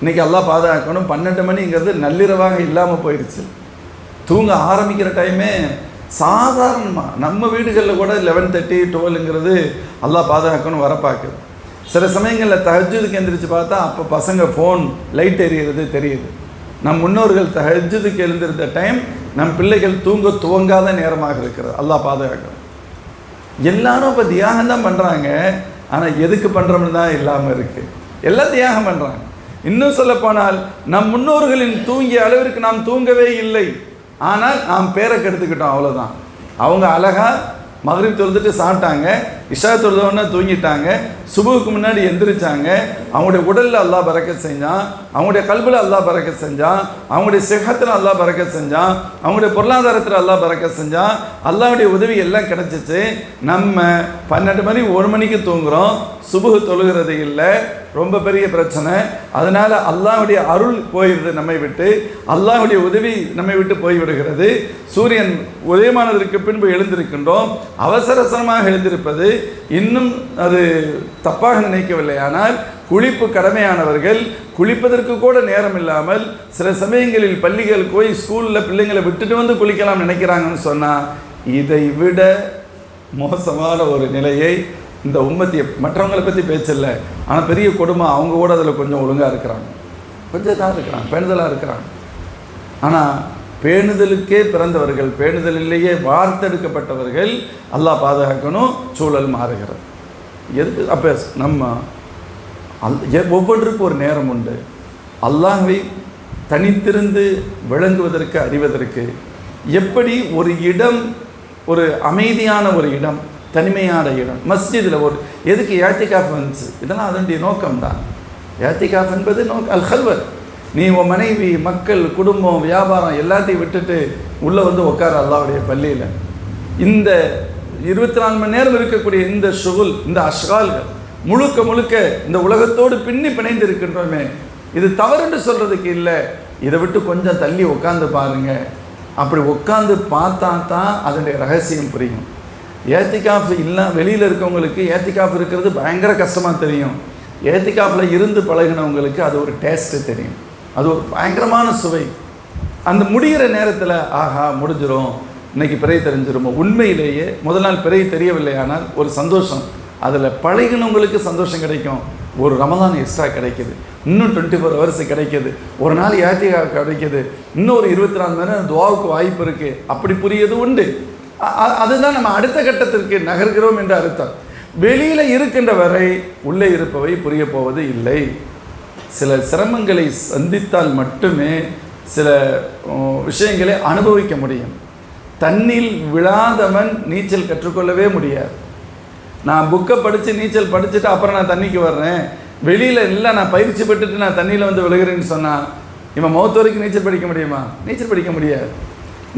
இன்றைக்கி அல்லாஹ் பாதுகாக்கணும். 12 மணிங்கிறது நள்ளிரவாக இல்லாமல் போயிடுச்சு. தூங்க ஆரம்பிக்கிற டைமே சாதாரணமாக நம்ம வீடுகளில் கூட 11:30 12ங்கிறது அல்லாஹ் பாதுகாக்கணும் வர பார்க்குது. சில சமயங்களில் தஹஜ்ஜுதுக்கு எந்திரிச்சு பார்த்தா அப்போ பசங்க ஃபோன் லைட் எறிகிறது தெரியுது. நம் முன்னோர்கள் தஹஜ்ஜுதுக்கு எழுந்திருந்த டைம் நம் பிள்ளைகள் தூங்க துவங்காத நேரமாக இருக்கிறது. அல்லாஹ் பாதுகாக்கணும். எல்லாரும் இப்போ தியாகம் தான் பண்ணுறாங்க, ஆனால் எதுக்கு பண்ணுறோம்னு தான் இல்லாமல் இருக்குது. எல்லாம் தியாகம் பண்ணுறாங்க. இன்னும் சொல்லப்போனால் நம் முன்னோர்களின் தூங்கிய அளவிற்கு நாம் தூங்கவே இல்லை, ஆனால் நாம் பேரை கெடுத்துக்கிட்டோம், அவ்வளோதான். அவங்க அழகாக மக்ரிப் தொழுதுட்டு சாப்பிட்டாங்க, இஷா தொழுதோன்னா தூங்கிட்டாங்க, சுபுவுக்கு முன்னாடி எந்திரிச்சாங்க. அவங்களுடைய உடலில் அல்லாஹ் பரக்கத் செஞ்சான், அவங்களுடைய கல்பில் அல்லாஹ் பரக்கத் செஞ்சான், அவங்களுடைய சிஹத்தில் அல்லாஹ் பரக்கத் செஞ்சான், அவங்களுடைய பொருளாதாரத்தில் அல்லாஹ் பரக்கத் செஞ்சான். அல்லாஹ்வுடைய உதவி எல்லாம் கிடச்சிச்சு. நம்ம 12 மணி 1 மணிக்கு தூங்குகிறோம், சுபுகு தொழுகிறது இல்லை, ரொம்ப பெரிய பிரச்சனை. அதனால் அல்லாஹ்வுடைய அருள் போயிடுது நம்மை விட்டு, அல்லாஹ்வுடைய உதவி நம்மை விட்டு போய்விடுகிறது. சூரியன் உதயமானதற்கு பின்பு எழுந்திருக்கின்றோம். அவசரமாக எழுந்திருப்பது இன்னும் அது தப்பாக நினைக்கவில்லை. ஆனால் குளிப்பு கடமையானவர்கள் குளிப்பதற்கு கூட நேரம் இல்லாமல் சில சமயங்களில் பள்ளிகள் போய் ஸ்கூலில் பிள்ளைங்களை விட்டுட்டு வந்து குளிக்கலாம் நினைக்கிறாங்கன்னு சொன்னால் இதை விட மோசமான ஒரு நிலையை இந்த உம்மத்தியை, மற்றவங்களை பற்றி பேச்சில்லை, ஆனால் பெரிய கொடுமை அவங்க கூட அதில் கொஞ்சம் ஒழுங்காக இருக்கிறாங்க, கொஞ்சம் இதாக இருக்கிறாங்க, பேணுதலாக இருக்கிறாங்க. ஆனால் பேணுதலுக்கே பிறந்தவர்கள், பேணுதலிலேயே வார்த்தெடுக்கப்பட்டவர்கள் அல்லாஹ் பாதுகாக்கணும். சூழல் மாறுகிறது. எதுக்கு அப்போ நம்ம ஒவ்வொன்றுக்கும் ஒரு நேரம் உண்டு. அல்லாஹ்வை தனித்திருந்து விளங்குவதற்கு அறிவதற்கு எப்படி ஒரு இடம், ஒரு அமைதியான ஒரு இடம், தனிமையான இடம், மஸ்ஜிதில் ஒரு எதுக்கு ஏத்திகாஃப் வந்துச்சு, இதெல்லாம் அதனுடைய நோக்கம்தான். ஏத்திகாஃப் என்பது அல் ஹல்வத். நீ உன் மனைவி, மக்கள், குடும்பம், வியாபாரம் எல்லாத்தையும் விட்டுட்டு உள்ளே வந்து உட்கார அல்லாஹ்வுடைய பள்ளியில். இந்த 24 மணி நேரம் இருக்கக்கூடிய இந்த ஷுகுல், இந்த அஷ்கால்கள் முழுக்க முழுக்க இந்த உலகத்தோடு பின்னி பிணைந்து இருக்கின்றோமே, இது தவறுன்னு சொல்கிறதுக்கு இல்லை. இதை விட்டு கொஞ்சம் தள்ளி உட்காந்து பாருங்கள். அப்படி உட்காந்து பார்த்தா தான் அதனுடைய ரகசியம் புரியும். ஏத்திகாஃப் இல்லை வெளியில் இருக்கவங்களுக்கு ஏத்திகாஃப் இருக்கிறது பயங்கர கஷ்டமாக தெரியும். ஏத்திகாஃபில் இருந்து பழகினவங்களுக்கு அது ஒரு டேஸ்ட்டு தெரியும், அது ஒரு பயங்கரமான சுவை. அந்த முடிகிற நேரத்தில் ஆஹா முடிஞ்சிடும், இன்றைக்கி பிறை தெரிஞ்சிருமோ. உண்மையிலேயே முதல் நாள் பிறை தெரியவில்லை, ஆனால் ஒரு சந்தோஷம், அதில் பழகினவங்களுக்கு சந்தோஷம் கிடைக்கும். ஒரு ரமதான் எக்ஸ்ட்ரா கிடைக்கிது, இன்னும் 24 ஹவர்ஸ் கிடைக்கிது, ஒரு நாள் ஏத்திகாஃப் கிடைக்கிது, இன்னும் ஒரு 24 மணி நேரம் துவாவுக்கு வாய்ப்பு இருக்குது. அப்படி புரியது உண்டு. அதுதான் நம்ம அடுத்த கட்டத்திற்கு நகர்கிறோம் என்ற அர்த்தம். வெளியில் இருக்கின்ற வரை உள்ளே இருப்பவை புரிய போவது இல்லை. சில சிரமங்களை சந்தித்தால் மட்டுமே சில விஷயங்களை அனுபவிக்க முடியும். தண்ணில் விழாதவன் நீச்சல் கற்றுக்கொள்ளவே முடியாது. நான் புக்கை படித்து நீச்சல் படிச்சுட்டு அப்புறம் நான் தண்ணிக்கு வர்றேன், வெளியில் இல்லை நான் பயிற்சி பெற்றுட்டு நான் தண்ணியில் வந்து விழுகிறேன்னு சொன்னால் இவன் மௌத்து வரைக்கும் நீச்சல் படிக்க முடியுமா? நீச்சல் படிக்க முடியாது.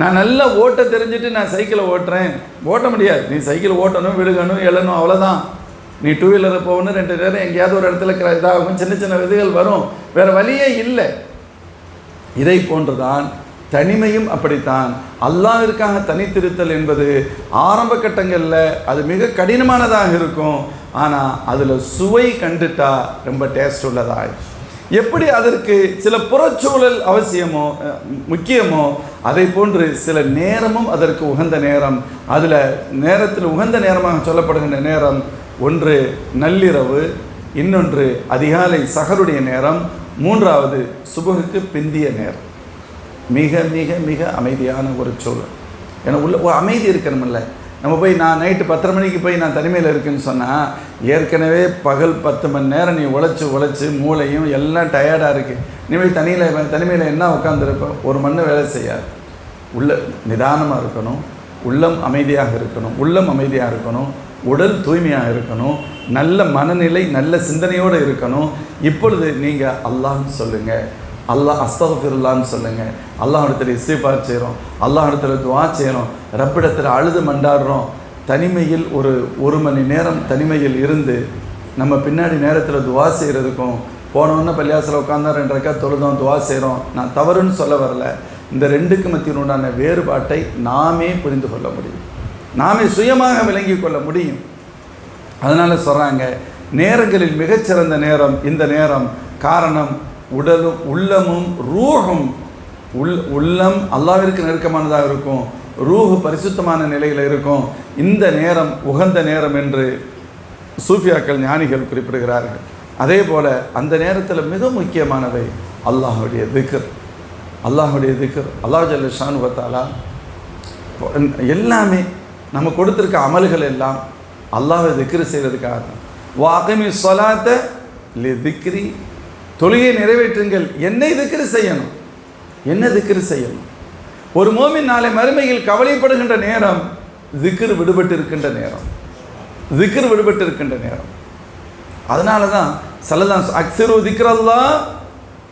நான் நல்லா ஓட்ட தெரிஞ்சுட்டு நான் சைக்கிளை ஓட்டுறேன், ஓட்ட முடியாது. நீ சைக்கிள் ஓட்டணும், விழுகணும், எழணும், அவ்வளோதான். நீ 2 வீலர் போகணும், 2 நேரம் எங்கேயாவது ஒரு இடத்துல இதாகும், சின்ன சின்ன விதைகள் வரும், வேறு வழியே இல்லை. இதை போன்றுதான் தனிமையும் அப்படித்தான். அல்லாஹ்விற்காக தனித்திருத்தல் என்பது ஆரம்ப கட்டங்களில் அது மிக கடினமானதாக இருக்கும். ஆனால் அதில் சுவை கண்டுட்டா ரொம்ப டேஸ்ட் உள்ளதாய். எப்படி அதற்கு சில புறச்சூழல் அவசியமோ முக்கியமோ அதை போன்று சில நேரமும் அதற்கு உகந்த நேரம். அதில் நேரத்தில் உகந்த நேரமாக சொல்லப்படுகின்ற நேரம் ஒன்று நள்ளிரவு, இன்னொன்று அதிகாலை சஹருடைய நேரம், மூன்றாவது சுபகுக்கு பிந்திய நேரம். மிக மிக மிக அமைதியான ஒரு சூழல். ஏன்னா உள்ள ஒரு அமைதி இருக்கணுமில்ல. நம்ம போய் நான் நைட்டு 10:30 மணிக்கு போய் நான் தனிமையில் இருக்குன்னு சொன்னால் ஏற்கனவே பகல் 10 மணி நேரம் நீ உழைச்சி மூளையும் எல்லாம் டயர்டாக இருக்குது. நீ போய் தனிமையில் என்ன உட்காந்துருப்போம்? ஒரு மணி வேலை செய்யாது. உள்ள நிதானமாக இருக்கணும், உள்ளம் அமைதியாக இருக்கணும், உடல் தூய்மையாக இருக்கணும், நல்ல மனநிலை நல்ல சிந்தனையோடு இருக்கணும். இப்பொழுது நீங்கள் அல்லாஹ்னு சொல்லுங்கள், அல்லாஹ் அஸ்தக்ஃபிருல்லாஹ்னு சொல்லுங்கள், அல்லாஹ்விடத்தில் இஸ்திக்ஃபார் செய்கிறோம், அல்லாஹ்விடத்தில் துஆ செய்கிறோம், ரப்பிடத்தில் அழுது மண்டாடுறோம். தனிமையில் ஒரு மணி நேரம் தனிமையில் இருந்து நம்ம பின்னாடி நேரத்தில் துஆ செய்கிறதுக்கும் போனோன்னு பள்ளியாசில் உட்காந்தா 2 ரக்காத் தொழுதோம் துஆ செய்கிறோம், நான் தவறுன்னு சொல்ல வரல. இந்த ரெண்டுக்கு மத்தியில் உண்டான வேறுபாட்டை நாமே புரிந்து கொள்ள முடியும், நாமே சுயமாக விளங்கி கொள்ள முடியும். அதனால் சொல்கிறாங்க நேரங்களில் மிகச்சிறந்த நேரம் இந்த நேரம். காரணம் உடலும் உள்ளமும் ரூஹும் உள்ளம் அல்லாஹ்விற்கு நெருக்கமானதாக இருக்கும், ரூஹு பரிசுத்தமான நிலையில் இருக்கும். இந்த நேரம் உகந்த நேரம் என்று சூஃபியாக்கள் ஞானிகள் குறிப்பிடுகிறார்கள். அதே போல் அந்த நேரத்தில் மிக முக்கியமானவை அல்லாஹுடைய திக்ர். அல்லாஹுடைய திக்ர், அல்லாஹ் ஜல்ல ஷானு வ தஆலா எல்லாமே நம்ம கொடுத்துருக்க அமல்கள் எல்லாம் அல்லாஹ்வை திக்ரு செய்கிறதுக்காக தான். வாகிமி ஸலாத்த லி திக்ரி, தொழுகையை நிறைவேற்றுங்கள், என்னை திக்ரு செய்யணும், என்ன திக்ரு செய்யணும். ஒரு மோமின் நாளை மறுமையில் கவலைப்படுகின்ற நேரம் திக்ர் விடுபட்டு இருக்கின்ற நேரம், திக்ர் விடுபட்டு இருக்கின்ற நேரம். அதனால தான் ஸல்லல்லாஹு அக்ஸிரு திக்ரல்லாஹ்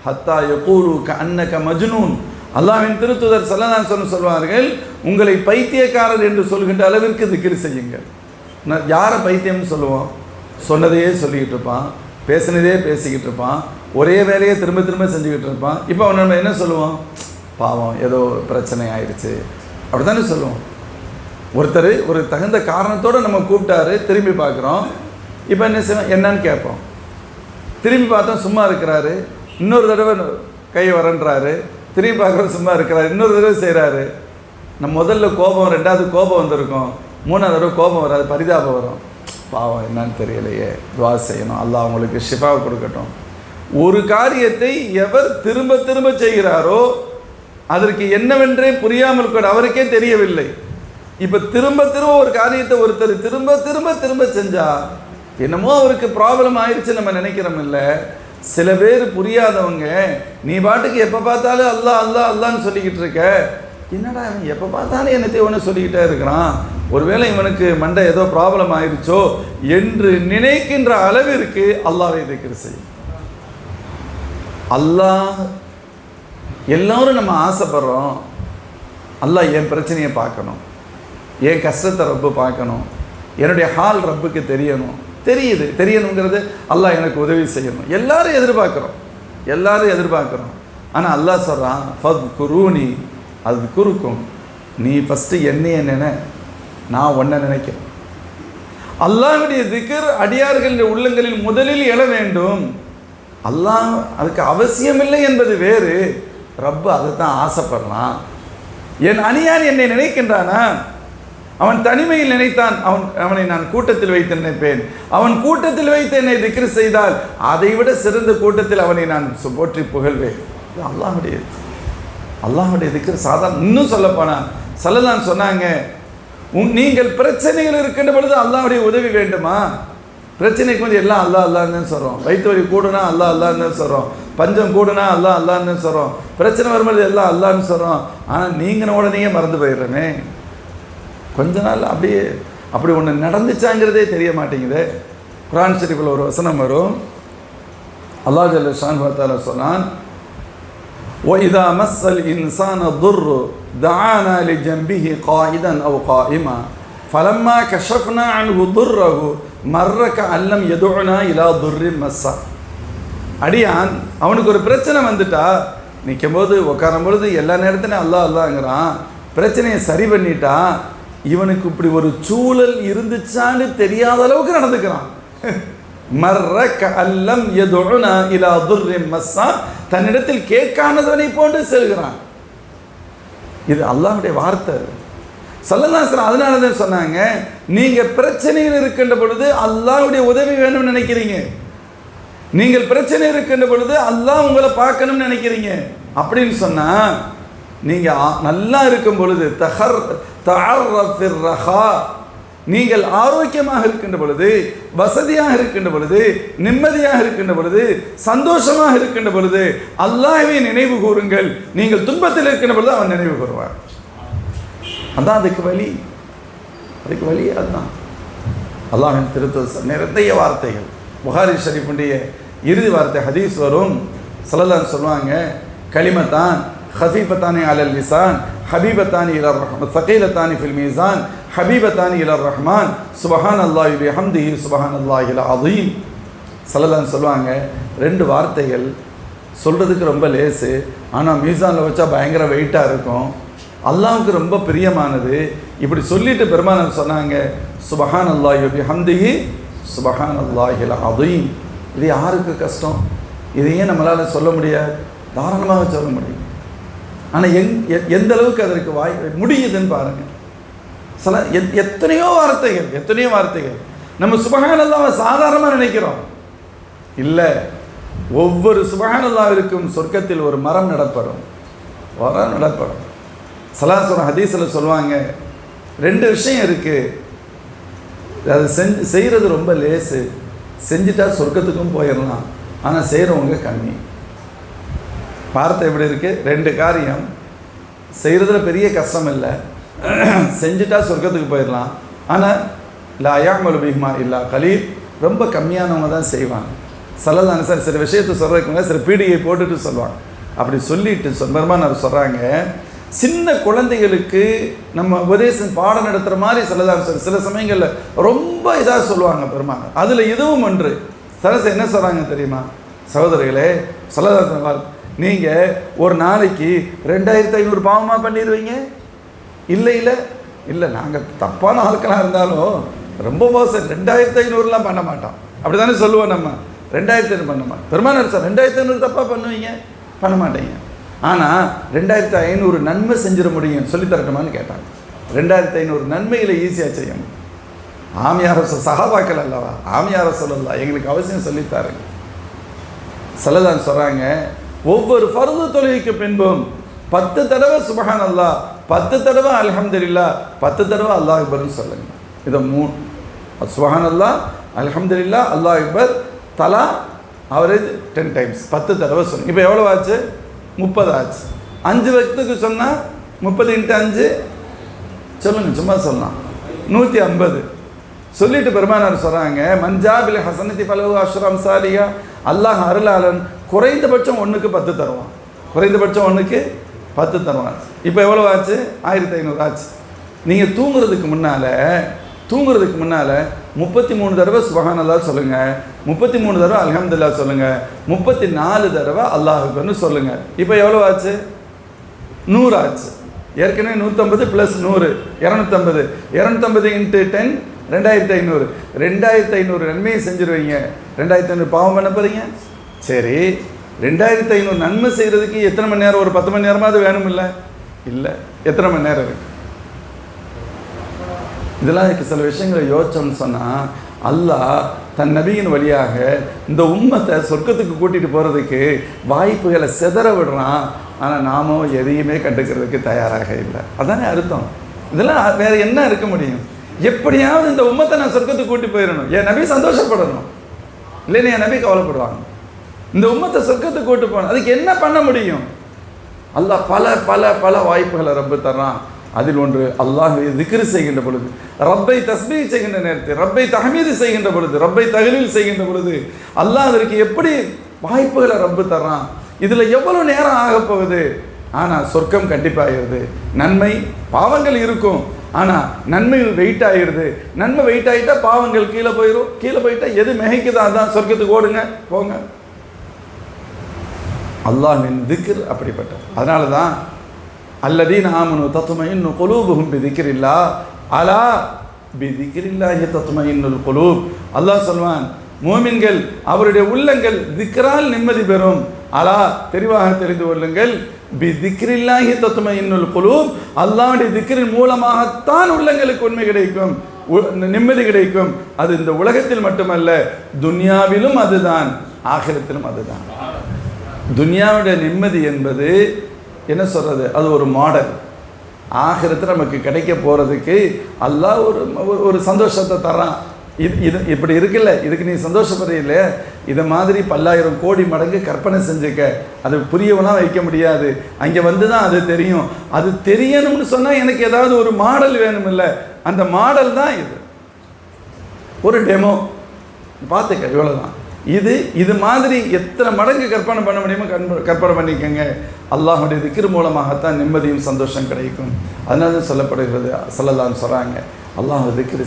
ஹத்தா யகூலு கஅன்னக மஜ்னூன். அல்லாஹ்வின் திருத்தூதர் ஸல்லல்லாஹு அலைஹி வஸல்லம் சொல்வார்கள், உங்களை பைத்தியக்காரர் என்று சொல்கின்ற அளவிற்கு திக்ர் செய்யுங்கள். யாரை பைத்தியம்னு சொல்லுவோம்? சொன்னதையே சொல்லிக்கிட்டு இருப்பான், பேசினதே பேசிக்கிட்டு இருப்பான், ஒரே வேலையை திரும்ப திரும்ப செஞ்சுக்கிட்டு இருப்பான். இப்போ அவன் நம்ம என்ன சொல்லுவோம்? பாவம், ஏதோ பிரச்சனை ஆயிடுச்சு அப்படி தானே சொல்லுவோம். ஒருத்தர் ஒரு தகுந்த காரணத்தோடு நம்ம கூப்பிட்டாரு, திரும்பி பார்க்குறோம், இப்போ என்ன செய்வோம்? என்னன்னு கேட்போம். திரும்பி பார்த்தோம் சும்மா இருக்கிறாரு, இன்னொரு தடவை கை வரன்றாரு, திரும்பி பார்க்குறது சும்மா இருக்கிறாரு, இன்னொரு தடவை செய்கிறாரு. நம்ம முதல்ல கோபம், ரெண்டாவது கோபம் வந்திருக்கும், மூணாவது தடவை கோபம் வராது, பரிதாபம் வரும். பாவம் என்னன்னு தெரியலையே, துவா செய்யணும், அல்லாஹ் அவங்களுக்கு ஷிஃபாவை கொடுக்கட்டும். ஒரு காரியத்தை எவர் திரும்ப திரும்ப செய்கிறாரோ அதற்கு என்னவென்றே புரியாமல் கூட அவருக்கே தெரியவில்லை. இப்போ திரும்ப திரும்ப ஒரு காரியத்தை ஒருத்தர் திரும்ப திரும்ப திரும்ப செஞ்சா என்னமோ அவருக்கு ப்ராப்ளம் ஆயிடுச்சு நம்ம நினைக்கிறோம். இல்லை, சில பேர் புரியாதவங்க, நீ பாட்டுக்கு எப்போ பார்த்தாலும் அல்லாஹ் அல்லாஹ் அல்லான்னு சொல்லிக்கிட்டு இருக்க, என்னடா இவன் எப்போ பார்த்தாலும் என்னத்தை ஒன்று சொல்லிக்கிட்டே இருக்கிறான், ஒருவேளை இவனுக்கு மண்டை ஏதோ ப்ராப்ளம் ஆயிடுச்சோ என்று நினைக்கின்ற அளவிற்கு அல்லாஹ்வை திக்ர் செய்யும். அல்லாஹ் எல்லோரும் நம்ம ஆசைப்படுறோம், அல்லாஹ் என் பிரச்சனையை பார்க்கணும், என் கஷ்டத்தை ரப்பு பார்க்கணும், என்னுடைய ஹால் ரப்புக்கு தெரியணும். தெரியணுங்கிறது அல்லாஹ் எனக்கு உதவி செய்யணும், எல்லாரும் எதிர்பார்க்குறோம். ஆனால் அல்லாஹ் சொல்கிறான், ஃபத் குரூனி அது குறுக்கும், நீ ஃபஸ்ட்டு என்னைய நினை, நான் ஒன்றை நினைக்கிறேன். அல்லாஹ்வுடைய திக்ர் அடியார்களின் உள்ளங்களில் முதலில் எழ வேண்டும். அல்லாஹ் அதுக்கு அவசியமில்லை என்பது வேறு, ரப்பு அதை தான் ஆசைப்படுறான். என் அணியான் என்னை நினைக்கின்றானா? அவன் தனிமையில் நினைத்தான், அவனை நான் கூட்டத்தில் வைத்து நினைப்பேன். அவன் கூட்டத்தில் வைத்து என்னை திக்ர் செய்தால் அதை விட சிறந்த கூட்டத்தில் அவனை நான் போற்றி புகழ்வேன். அல்லாஹுடைய திக்ர் சாதாரண. இன்னும் சொல்லப்போனா ஸல்லல்லாஹு சொன்னாங்க, நீங்கள் பிரச்சனைகள் இருக்கின்ற பொழுது அல்லாஹுடைய உதவி வேண்டுமா? பிரச்சனைக்கு வந்து எல்லாம் அல்லாஹ் அல்லான்னு சொல்கிறோம், வயிற்று வலி கூடுனா அல்லாஹ் அல்லான்னு சொல்கிறோம், பஞ்சம் கூடுனா அல்லாஹ் அல்லான்னு சொல்கிறோம், பிரச்சனை வரும்போது எல்லாம் அல்லான்னு சொல்கிறோம். ஆனால் நீங்கள் உடனே மறந்து போயிடுறோமே, கொஞ்ச நாள் அப்படி ஒன்று நடந்துச்சாங்கிறதே தெரிய மாட்டேங்குது. குர்ஆன் ஷரீஃபில் ஒரு வசனம் வரும், அல்லாஹ் ஜல்ல ஷானஹு வ தஆலா சொன்னான், وَإِذَا مَسَّ الْإِنسَانَ الضُّرُّ دَعَانَا لِجَنبِهِ قَاعِدًا أَوْ قَائِمًا فَلَمَّا كَشَفْنَا عَنْهُ ضُرَّهُ مَرَّ كَأَن لَّمْ يَدْعُنَا إِلَى ضُرٍّ مَسَّهُ. அடியான் அவனுக்கு ஒரு பிரச்சனை வந்துட்டா, நிற்கும் போது உட்காரும் பொழுது எல்லா நேரத்திலையும் அல்லாஹ் அல்லாஹ்ங்கிறான், பிரச்சனையை சரி பண்ணிட்டா இவனுக்கு இப்படி ஒரு சூழல் இருந்துச்சான்னு தெரியாத அளவுக்கு நடந்துக்கிறான். மர்ரக அல்லம் யதுனா இலா துர்ரின் மஸ்ஸா, தன்னிடத்தில் கேட்காதவனை போன்று செல்கிறான். இது அல்லாஹ்வுடைய வார்த்தை. ஸல்லல்லாஹு அலைஹி வஸல்லம் அதனால தான் சொன்னாங்க, நீங்கள் பிரச்சனையில் இருக்கின்ற பொழுது அல்லாஹ்வுடைய உதவி வேணும்னு நினைக்கிறீங்க, நீங்கள் பிரச்சனை இருக்கின்ற பொழுது அல்லாஹ் உங்களை பார்க்கணும்னு நினைக்கிறீங்க. அப்படின்னு சொன்னால் நீங்கள் நல்லா இருக்கும் பொழுது தஅர்ரஃபிர் ரஹா, நீங்கள் ஆரோக்கியமாக இருக்கின்ற பொழுது, வசதியாக இருக்கின்ற பொழுது, நிம்மதியாக இருக்கின்ற பொழுது, சந்தோஷமாக இருக்கின்ற பொழுது அல்லாஹ்வை நினைவு கூறுங்கள். நீங்கள் துன்பத்தில் இருக்கின்ற பொழுது அவன் நினைவு கூறுவார். அதான் அதுக்கு வழி அதுதான். அல்லாஹ்வின் திருத்தூதர் நிறைய வார்த்தைகள், புகாரி ஷரீஃபுடைய இறுதி வார்த்தை ஹதீஸ் வரும், ஸல்லல்லாஹு அலைஹி சொல்லுவாங்க, கலிமத்தான் ஹஃபீஃபத்தானி அலல் லிசான் ஹபீபத்தானி இலர் ரஹ்மான் ஸகீலத்தானி ஃபில் மீசான் ஹபீபத்தானி இலர் ரஹ்மான் சுப்ஹானல்லாஹி பிஹம்திஹி சுப்ஹானல்லாஹில் அஸீம். ஸல்லல்லாஹு அலைஹி சொல்லுவாங்க, ரெண்டு வார்த்தைகள் சொல்கிறதுக்கு ரொம்ப லேசு, ஆனால் மீசானில் வச்சா பயங்கர வெயிட்டாக இருக்கும், அல்லாஹ்வுக்கு ரொம்ப பிரியமானது. இப்படி சொல்லிட்டு பெருமானார் சொன்னாங்க, சுப்ஹானல்லாஹி பிஹம்திஹி சுப்ஹானல்லாஹில் அஸீம். இது யாருக்கு கஷ்டம்? இதையே நம்மளால் சொல்ல முடியாது, தாராளமாக சொல்ல முடியும். ஆனால் எந்த அளவுக்கு அதற்கு முடியுதுன்னு பாருங்கள். சில எத்தனையோ வார்த்தைகள் நம்ம சுப்ஹானல்லாஹ் சாதாரணமாக நினைக்கிறோம். இல்லை, ஒவ்வொரு சுப்ஹானல்லாஹ்விற்கும் சொர்க்கத்தில் ஒரு மரம் நடப்படும். ஸல்லல்லாஹு ஹதீஸில் சொல்லுவாங்க, 2 விஷயம் இருக்குது, அது செய்கிறது ரொம்ப லேசு, செஞ்சுட்டா சொர்க்கத்துக்கும் போயிடலாம், ஆனால் செய்கிறவங்க கம்மி. வார்த்தை எப்படி இருக்குது? 2 காரியம் செய்கிறதுல பெரிய கஷ்டம் இல்லை, செஞ்சுட்டா சொர்க்கத்துக்கு போயிடலாம், ஆனால் லா யஅமலு பிஹிமா இல்லா கலீல், ரொம்ப கம்மியானவங்க தான் செய்வாங்க. ஸல்லல்லாஹு அலைஹி வஸல்லம் சில விஷயத்தை சொல்கிறதுக்கு சில பீடிகை போட்டுட்டு சொல்லுவாங்க. அப்படி சொல்லிட்டு பெருமானார் சொல்கிறாங்க, சின்ன குழந்தைகளுக்கு நம்ம உபதேசம் பாடம் நடத்துகிற மாதிரி ஸல்லல்லாஹு அலைஹி வஸல்லம் சில சமயங்களில் ரொம்ப இதாக சொல்லுவாங்க பெருமானார். அதில் இதுவும் ஒன்று. சரசு என்ன சொல்கிறாங்க தெரியுமா சகோதரர்களே? ஸல்லல்லாஹு அலைஹி வஸல்லம், நீங்கள் ஒரு நாளைக்கு 2500 பாவமாக பண்ணிடுவீங்க? இல்லை, நாங்கள் தப்பான ஆட்களாக இருந்தாலும் ரொம்ப மோசம், 2500லாம் பண்ண மாட்டோம், அப்படி தானே சொல்லுவோம் நம்ம. 2500 பண்ண மாட்டோம். பெருமானார் சார் 2500 தப்பாக பண்ணுவீங்க? பண்ண மாட்டீங்க. ஆனால் 2500 நன்மை செஞ்சிட முடியும், சொல்லித்தரட்டுமான்னு கேட்டாங்க. 2500 நன்மைகளை ஈஸியாக செய்யணும். ஆமியார சஹாபாக்கள் அல்லவா, ஆமியார சொல்லலாம், எங்களுக்கு அவசியம் சொல்லித்தாருங்க. ஸல்லல்லாஹு சொல்கிறாங்க, ஒவ்வொரு ஃபர்து தொழுகைக்கு பின்பும் 10 தடவை சுப்ஹானல்லாஹ், 10 தடவை அல்ஹம்துலில்லாஹ், 10 தடவை அல்லாஹ் அக்பர்னு சொல்லுங்கள். இதை 3 சுப்ஹானல்லாஹ், அல்ஹம்துலில்லாஹ், அல்லாஹ் அக்பர், தலா அவரேஜ் 10 டைம்ஸ் 10 தடவை சொல்லுங்கள். இப்போ எவ்வளோ ஆச்சு? 30 ஆச்சு. 5 வக்துக்கு சொன்னால் 30 × 5 சொல்லுங்கள், சும்மா சொல்லலாம், 150 சொல்லிட்டு பெருமானார் சொல்கிறாங்க, மஞ்சாபில் ஹசனத்தி ஃபலஹு அஷ்ரு அம்சாலிஹா, அல்லாஹ் அருளாளன் குறைந்தபட்சம் 1க்கு 10 தருவான். குறைந்தபட்சம் 1க்கு 10 தருவான். இப்போ எவ்வளோ ஆச்சு? 1500 ஆச்சு. நீங்கள் தூங்குறதுக்கு முன்னால் 33 தடவை சுப்ஹானல்லாஹ் சொல்லுங்கள், 33 தடவை அல்ஹம்துலில்லாஹ் சொல்லுங்கள், 34 தடவை அல்லாஹ் அக்பர்னு சொல்லுங்கள். இப்போ எவ்வளோ ஆச்சு? 100 ஆச்சு. ஏற்கனவே 150 + 100 250, 250 × 10 2500. 2500 நன்மையை செஞ்சுருவீங்க, 2500 பாவம் பண்ண போகிறீங்க. சரி, 2500 நன்மை செய்கிறதுக்கு எத்தனை மணி நேரம்? ஒரு 10 மணி நேரமாவது வேணும் இல்லை, எத்தனை மணி நேரம் இருக்குது? இதெல்லாம் சில விஷயங்களை யோசிச்சோம்னு சொன்னால், அல்லாஹ் தன் நபியின் வழியாக இந்த உம்மத்தை சொர்க்கத்துக்கு கூட்டிகிட்டு போகிறதுக்கு வாய்ப்புகளை சிதற விடுறான். ஆனால் நாமோ எதையுமே கண்டுக்கிறதுக்கு தயாராக இல்லை. அதானே அர்த்தம். இதெல்லாம் வேறு என்ன இருக்க முடியும்? எப்படியாவது இந்த உம்மத்தை நான் சொர்க்கத்துக்கு கூட்டி போயிடணும், என் நபி சந்தோஷப்படணும், இல்லைன்னு என் நபி கவலைப்படுவாங்க. இந்த உம்மத்தை சொர்க்கத்துக்கு கூட்டு போகணும், அதுக்கு என்ன பண்ண முடியும்? அல்லாஹ் பல பல பல வாய்ப்புகளை ரப்பு தர்றான். அதில் ஒன்று, அல்லாஹ்வை திக்ர் செய்கின்ற பொழுது, ரப்பை தஸ்பீஹ் செய்கின்ற நேரத்தில், ரப்பை தஹ்மீது செய்கின்ற பொழுது, ரப்பை தஹ்லீல் செய்கின்ற பொழுது அல்லாஹ் அதற்கு எப்படி வாய்ப்புகளை ரப்பு தர்றான். இதில் எவ்வளோ நேரம் ஆக போகுது? ஆனால் சொர்க்கம் கண்டிப்பாகிடுது. நன்மை பாவங்கள் இருக்கும், ஆனால் நன்மை வெயிட் ஆகிடுது. நன்மை வெயிட் ஆகிட்டா பாவங்கள் கீழே போயிடும். கீழே போயிட்டா எது மிகைக்குதோ அதான் சொர்க்கத்துக்கு ஓடுங்க, போங்க. அல்லாஹ்வின் திக்ர் அப்படிப்பட்டது. அதனால தான் அல்லதீன ஆமனு தத்மஇன்னு குலூபுஹும் பிதிக்ரில்லாஹ் அலா பிதிக்ரில்லாஹி தத்மஇன்னுல் குலூப். அல்லாஹ் சொல்வான், மூமின்கள் அவருடைய உள்ளங்கள் திக்ரால் நிம்மதி பெறும். அலா, தெளிவாக தெரிந்து கொள்ளுங்கள், பிதிக்ரில்லாஹி தத்மஇன்னுல் குலூப், அல்லாஹ்வுடைய திக்ரின் மூலமாகத்தான் உள்ளங்களுக்கு உண்மை கிடைக்கும், நிம்மதி கிடைக்கும். அது இந்த உலகத்தில் மட்டுமல்ல, துன்யாவிலும் அதுதான், ஆகிரத்திலும் அதுதான். துன்யாவுடைய நிம்மதி என்பது என்ன சொல்கிறது? அது ஒரு மாடல். ஆகிரத்தில் நமக்கு கிடைக்க போகிறதுக்கு அல்லாஹ் ஒரு சந்தோஷத்தை தரான். இது இப்படி இருக்குல்ல, இதுக்கு நீ சந்தோஷப்படுறீல்ல, இதை மாதிரி 10,000 கோடி மடங்கு கற்பனை செஞ்சுக்க. அது புரியவனா வைக்க முடியாது, அங்கே வந்து தான் அது தெரியும். அது தெரியணும்னு சொன்னால் எனக்கு ஏதாவது ஒரு மாடல் வேணும் இல்லை, அந்த மாடல் தான் இது. ஒரு டெமோ பார்த்துக்க, இவ்வளோதான். இது மாதிரி எத்தனை மடங்கு கற்பனை பண்ண முடியுமோ கற்பனை பண்ணிக்கோங்க. அல்லாஹ்வுடைய திக்ர் மூலமாகத்தான் நிம்மதியும் சந்தோஷம் கிடைக்கும். அதனால சொல்லப்படுகிறது, ஸல்லல்லாஹு சொல்கிறாங்க, அல்லாஹ் திக்ரு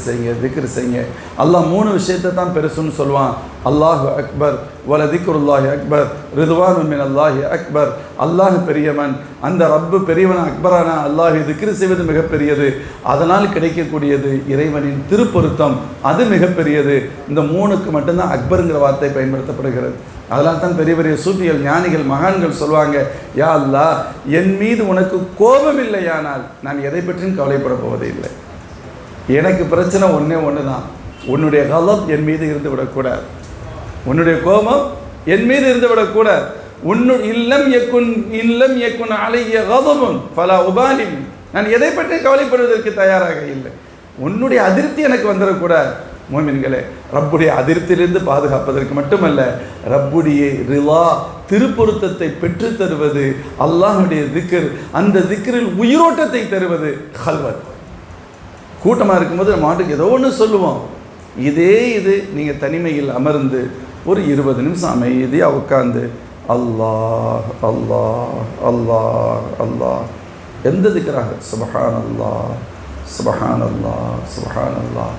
செய்யுங்க. அல்லாஹ் 3 விஷயத்தை தான் பெருசுன்னு சொல்லுவான். அல்லாஹு அக்பர், வல திக்ருல்லாஹி அக்பர், ரிதுவானு மின் அல்லாஹி அக்பர். அல்லாஹ் பெரியவன், அந்த ரப்பு பெரியவன், அக்பரான அல்லாஹ் திக்ரு செய்வது மிகப்பெரியது, அதனால் கிடைக்கக்கூடியது இறைவனின் திருப்பொருத்தம், அது மிகப்பெரியது. இந்த 3க்கு மட்டும்தான் அக்பருங்கிற வார்த்தை பயன்படுத்தப்படுகிறது. அதெல்லாம் தான் பெரிய பெரிய சூஃபிகள், ஞானிகள், மகான்கள் சொல்லுவாங்க, யா அல்லாஹ், என் மீது உனக்கு கோபம் இல்லையானால் நான் எதை பற்றியும் கவலைப்பட போவதே இல்லை. எனக்கு பிரச்சனை ஒன்று தான், உன்னுடைய கலப் என் மீது இருந்து விடக்கூடாது, உன்னுடைய கோபம் என் மீது இருந்து விடக்கூடாது. இல்லம் யக்குன் அலைய கதபுன் ஃபலா உபாலி, நான் எதை பற்றி கவலைப்படுவதற்கு தயாராக இல்லை. உன்னுடைய அதிருப்தி எனக்கு வந்துடக்கூடாது. மோமின்களே, ரப்புடைய அதிருப்தியிலிருந்து பாதுகாப்பதற்கு மட்டுமல்ல, ரப்புடைய ரிலா திருப்பொருத்தத்தை பெற்று தருவது அல்லாஹுடைய திக்ர், அந்த திக்ரில் உயிரோட்டத்தை தருவது ஹல்வத். கூட்டமாக இருக்கும்போது நம்ம மாட்டுக்கு ஏதோ ஒன்று சொல்லுவோம். இது நீங்கள் தனிமையில் அமர்ந்து ஒரு 20 நிமிஷம் அமைதியாக உட்காந்து அல்லாஹ் அல்லாஹ் அல்லாஹ் அல்லாஹ் எந்த திக்ராக சுப்ஹான் அல்லாஹ் சுப்ஹான் அல்லாஹ் சுப்ஹான் அல்லாஹ்.